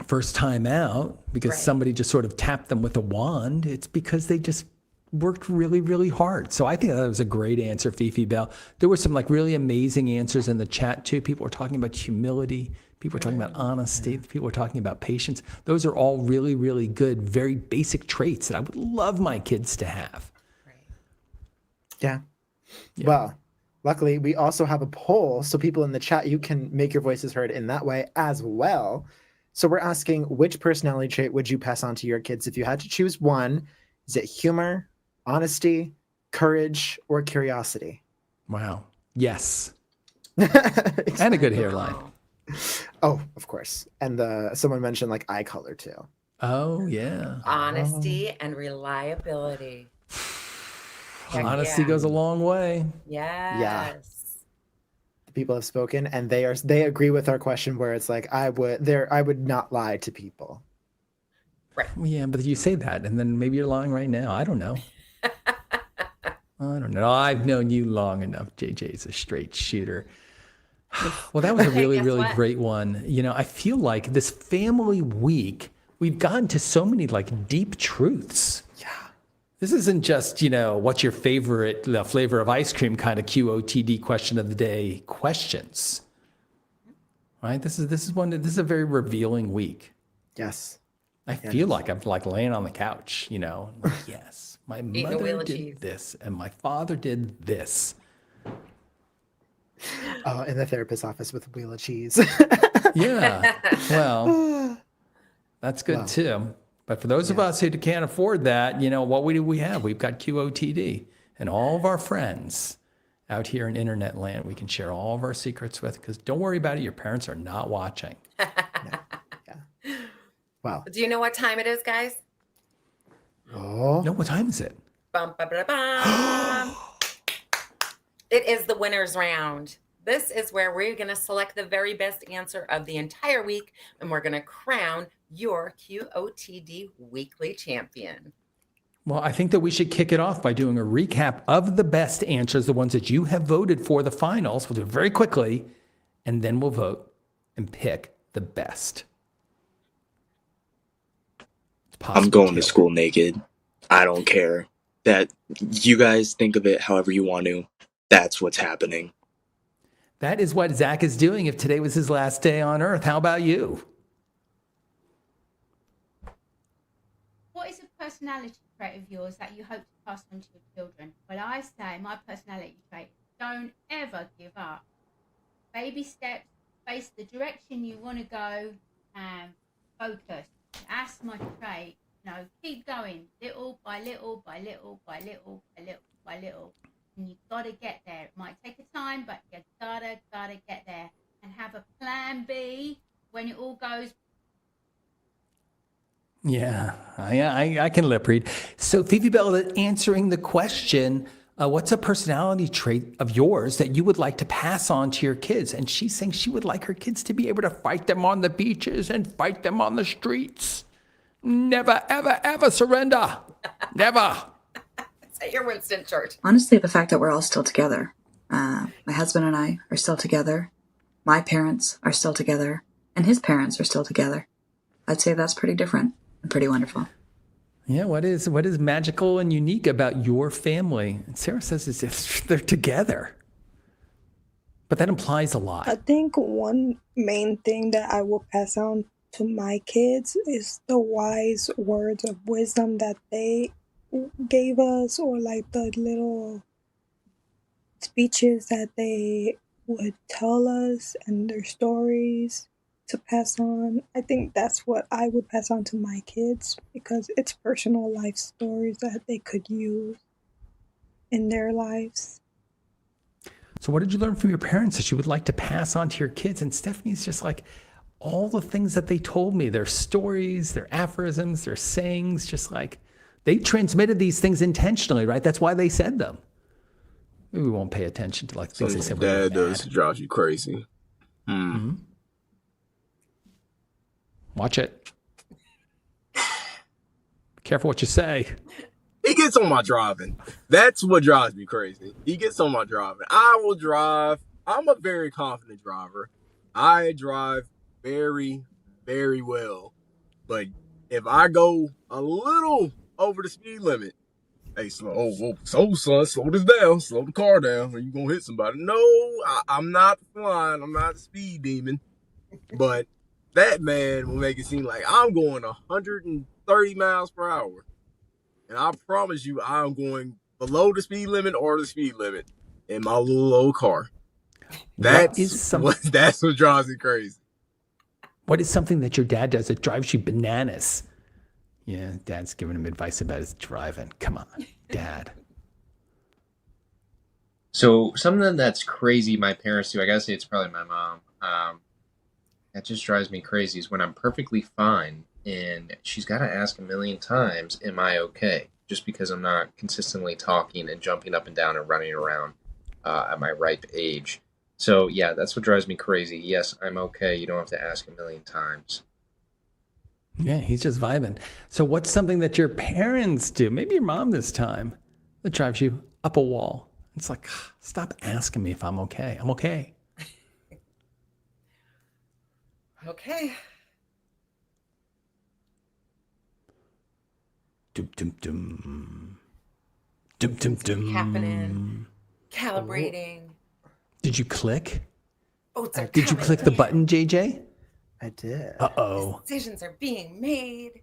first time out because somebody just sort of tapped them with a wand. It's because they just worked really, really hard. So I think that was a great answer, Fifi Bell. There were some like really amazing answers in the chat too. People were talking about humility. People were talking about honesty. People were talking about patience. Those are all really, really good, very basic traits that I would love my kids to have. Yeah. Well, luckily, we also have a poll. So people in the chat, you can make your voices heard in that way as well. So we're asking, which personality trait would you pass on to your kids if you had to choose one? Is it humor, honesty, courage, or curiosity? Wow. Yes. And a good hairline. Oh, of course. And someone mentioned like eye color too. Oh, yeah. Honesty and reliability. Honesty goes a long way. Yes. Yeah. The people have spoken and they agree with our question where it's like I would not lie to people. Right. Yeah, but you say that and then maybe you're lying right now. I don't know. I don't know. I've known you long enough. JJ's a straight shooter. Well, that was a really, really great one. You know, I feel like this family week, we've gotten to so many like deep truths. Yeah. This isn't just, you know, what's your favorite flavor of ice cream kind of QOTD question of the day questions. Right? This is a very revealing week. Yes. I feel like I'm like laying on the couch, you know, like, yes, my mother did this and my father did this. Oh, in the therapist's office with a wheel of cheese. Yeah. Well, that's good too. But for those of us who can't afford that, you know, what do we have? We've got QOTD and all of our friends out here in internet land we can share all of our secrets with, because don't worry about it. Your parents are not watching. Wow. Do you know what time it is, guys? Oh. No, what time is it? Bum, ba, ba, bum. It is the winner's round. This is where we're going to select the very best answer of the entire week, and we're going to crown your QOTD weekly champion. Well, I think that we should kick it off by doing a recap of the best answers, the ones that you have voted for the finals. We'll do it very quickly, and then we'll vote and pick the best. I'm going to school naked. I don't care. That you guys think of it however you want to. That's what's happening. That is what Zach is doing if today was his last day on Earth. How about you? What is a personality trait of yours that you hope to pass on to your children? Well, I say my personality trait, don't ever give up. Baby steps, face the direction you want to go, and focus. That's my trait. Keep going, little by little by little by little by little by little. And you gotta get there. It might take a time, but you gotta get there. And have a plan B when it all goes. Yeah, I can lip read. So Phoebe Bell answering the question, what's a personality trait of yours that you would like to pass on to your kids? And she's saying she would like her kids to be able to fight them on the beaches and fight them on the streets. Never, ever, ever surrender. Never. Say your Winston Church. Honestly, the fact that we're all still together. My husband and I are still together. My parents are still together. And his parents are still together. I'd say that's pretty different and pretty wonderful. Yeah, what is magical and unique about your family? And Sarah says it's if they're together. But that implies a lot. I think one main thing that I will pass on to my kids is the wise words of wisdom that they gave us, or like the little speeches that they would tell us and their stories to pass on. I think that's what I would pass on to my kids, because it's personal life stories that they could use in their lives. So what did you learn from your parents that you would like to pass on to your kids? And Stephanie's just like, all the things that they told me, their stories, their aphorisms, their sayings, just like they transmitted these things intentionally, right? That's why they said them. Maybe we won't pay attention to like things they said. Dad does drives you crazy. Mm-hmm. Watch it. Be careful what you say. He gets on my driving. That's what drives me crazy. He gets on my driving. I will drive. I'm a very confident driver. I drive very, very well. But if I go a little over the speed limit, hey, son, slow this down. Slow the car down or you're going to hit somebody. No, I'm not flying. I'm not a speed demon. But that man will make it seem like I'm going 130 miles per hour. And I promise you, I'm going below the speed limit or the speed limit in my little old car. That's what drives me crazy. What is something that your dad does that drives you bananas? Yeah, Dad's giving him advice about his driving. Come on, Dad. So something that's crazy my parents do, I gotta say it's probably my mom. That just drives me crazy is when I'm perfectly fine and she's got to ask a million times, am I okay? Just because I'm not consistently talking and jumping up and down and running around at my ripe age. So yeah, that's what drives me crazy. Yes, I'm okay. You don't have to ask a million times. Yeah, he's just vibing. So what's something that your parents do, maybe your mom this time, that drives you up a wall? It's like, stop asking me if I'm okay. I'm okay. Okay. Dum dum dum. Dum dum dum. Happening. Calibrating. Did you click? Oh, it's Did you click the button, JJ? I did. Uh-oh. Decisions are being made.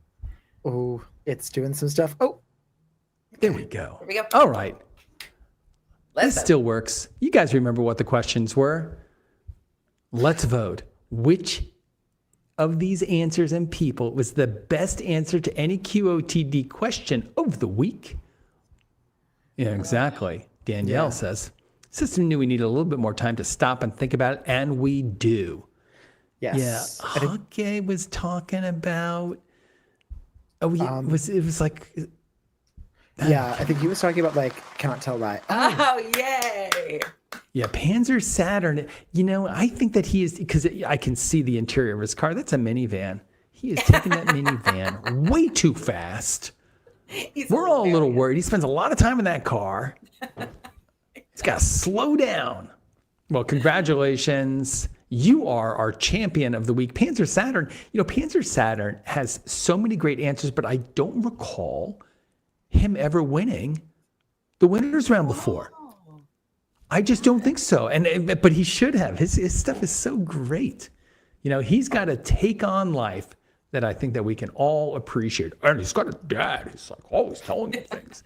Oh, it's doing some stuff. Oh, there we go. There we go. All right. This Listen. still works. You guys remember what the questions were? Let's vote. Which of these answers and people was the best answer to any QOTD question of the week? Yeah, exactly. Danielle says, system knew we needed a little bit more time to stop and think about it, and we do. Yes. Yeah. Hake was talking about, it was like, yeah, I think he was talking about like cannot tell lie. Oh, yay. Yeah, Panzer Saturn. You know, I think that he is, because I can see the interior of his car. That's a minivan. He is taking that minivan way too fast. We're all a little worried. He spends a lot of time in that car. He's got to slow down. Well, congratulations. You are our champion of the week. Panzer Saturn. You know, Panzer Saturn has so many great answers, but I don't recall him ever winning the winners round before. I just don't think so. But he should have. His stuff is so great. You know, he's got a take on life that I think that we can all appreciate. And he's got a dad. He's like always telling him things.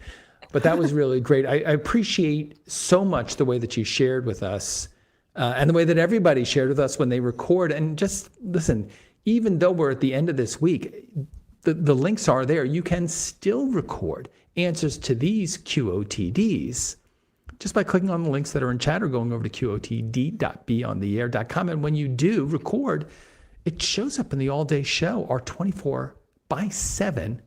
But that was really great. I appreciate so much the way that you shared with us and the way that everybody shared with us when they record. And just listen, even though we're at the end of this week, the links are there. You can still record answers to these QOTDs just by clicking on the links that are in chat or going over to QOTD.beyondtheair.com. And when you do record, it shows up in the all day show, our 24/7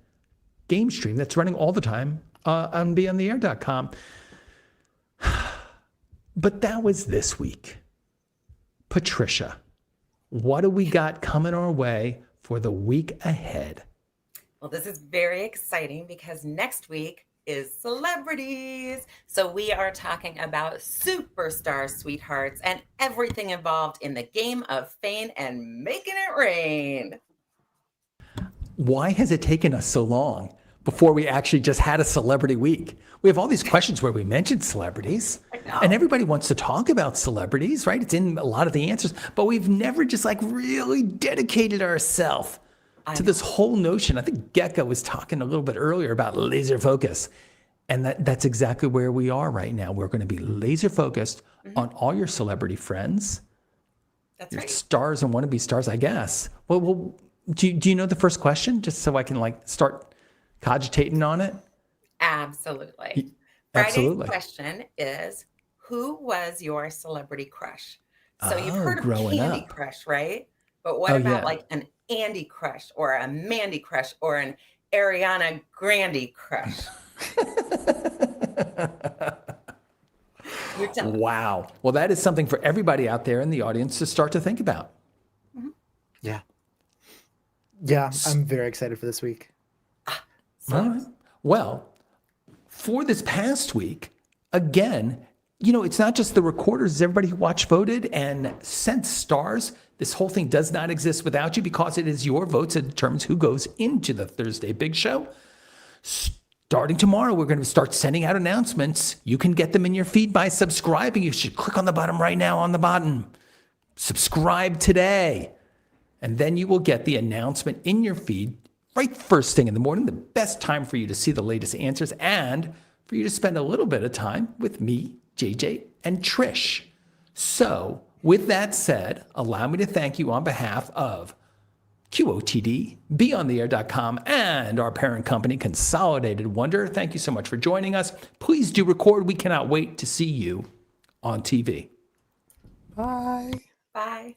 game stream that's running all the time on beyondtheair.com. But that was this week. Patricia, what do we got coming our way for the week ahead? Well, this is very exciting because next week is celebrities. So we are talking about superstar sweethearts and everything involved in the game of fame and making it rain. Why has it taken us so long before we actually just had a celebrity week? We have all these questions where we mentioned celebrities and everybody wants to talk about celebrities, right? It's in a lot of the answers, but we've never just like really dedicated ourselves to this whole notion. I think Gecko was talking a little bit earlier about laser focus. And that's exactly where we are right now. We're going to be laser focused on all your celebrity friends. That's your right. stars and wannabe stars, I guess. Well, do you know the first question? Just so I can like start cogitating on it? Absolutely. Absolutely. Friday's question is, who was your celebrity crush? So you've heard of growing Candy up. Crush, right? But what Oh, about yeah. like an Andy crush or a Mandy crush or an Ariana Grande crush? You're telling- Wow. Well, that is something for everybody out there in the audience to start to think about. Yeah. Yeah, I'm very excited for this week. All right. Well, for this past week, again, it's not just the recorders, it's everybody who watched, voted, and sent stars. This whole thing does not exist without you because it is your votes that determines who goes into the Thursday Big Show. Starting tomorrow, we're going to start sending out announcements. You can get them in your feed by subscribing. You should click on the bottom right now on the bottom. Subscribe today. And then you will get the announcement in your feed right first thing in the morning, the best time for you to see the latest answers and for you to spend a little bit of time with me, JJ, and Trish. So, with that said, allow me to thank you on behalf of QOTD, beyondtheair.com, and our parent company, Consolidated Wonder. Thank you so much for joining us. Please do record. We cannot wait to see you on TV. Bye. Bye.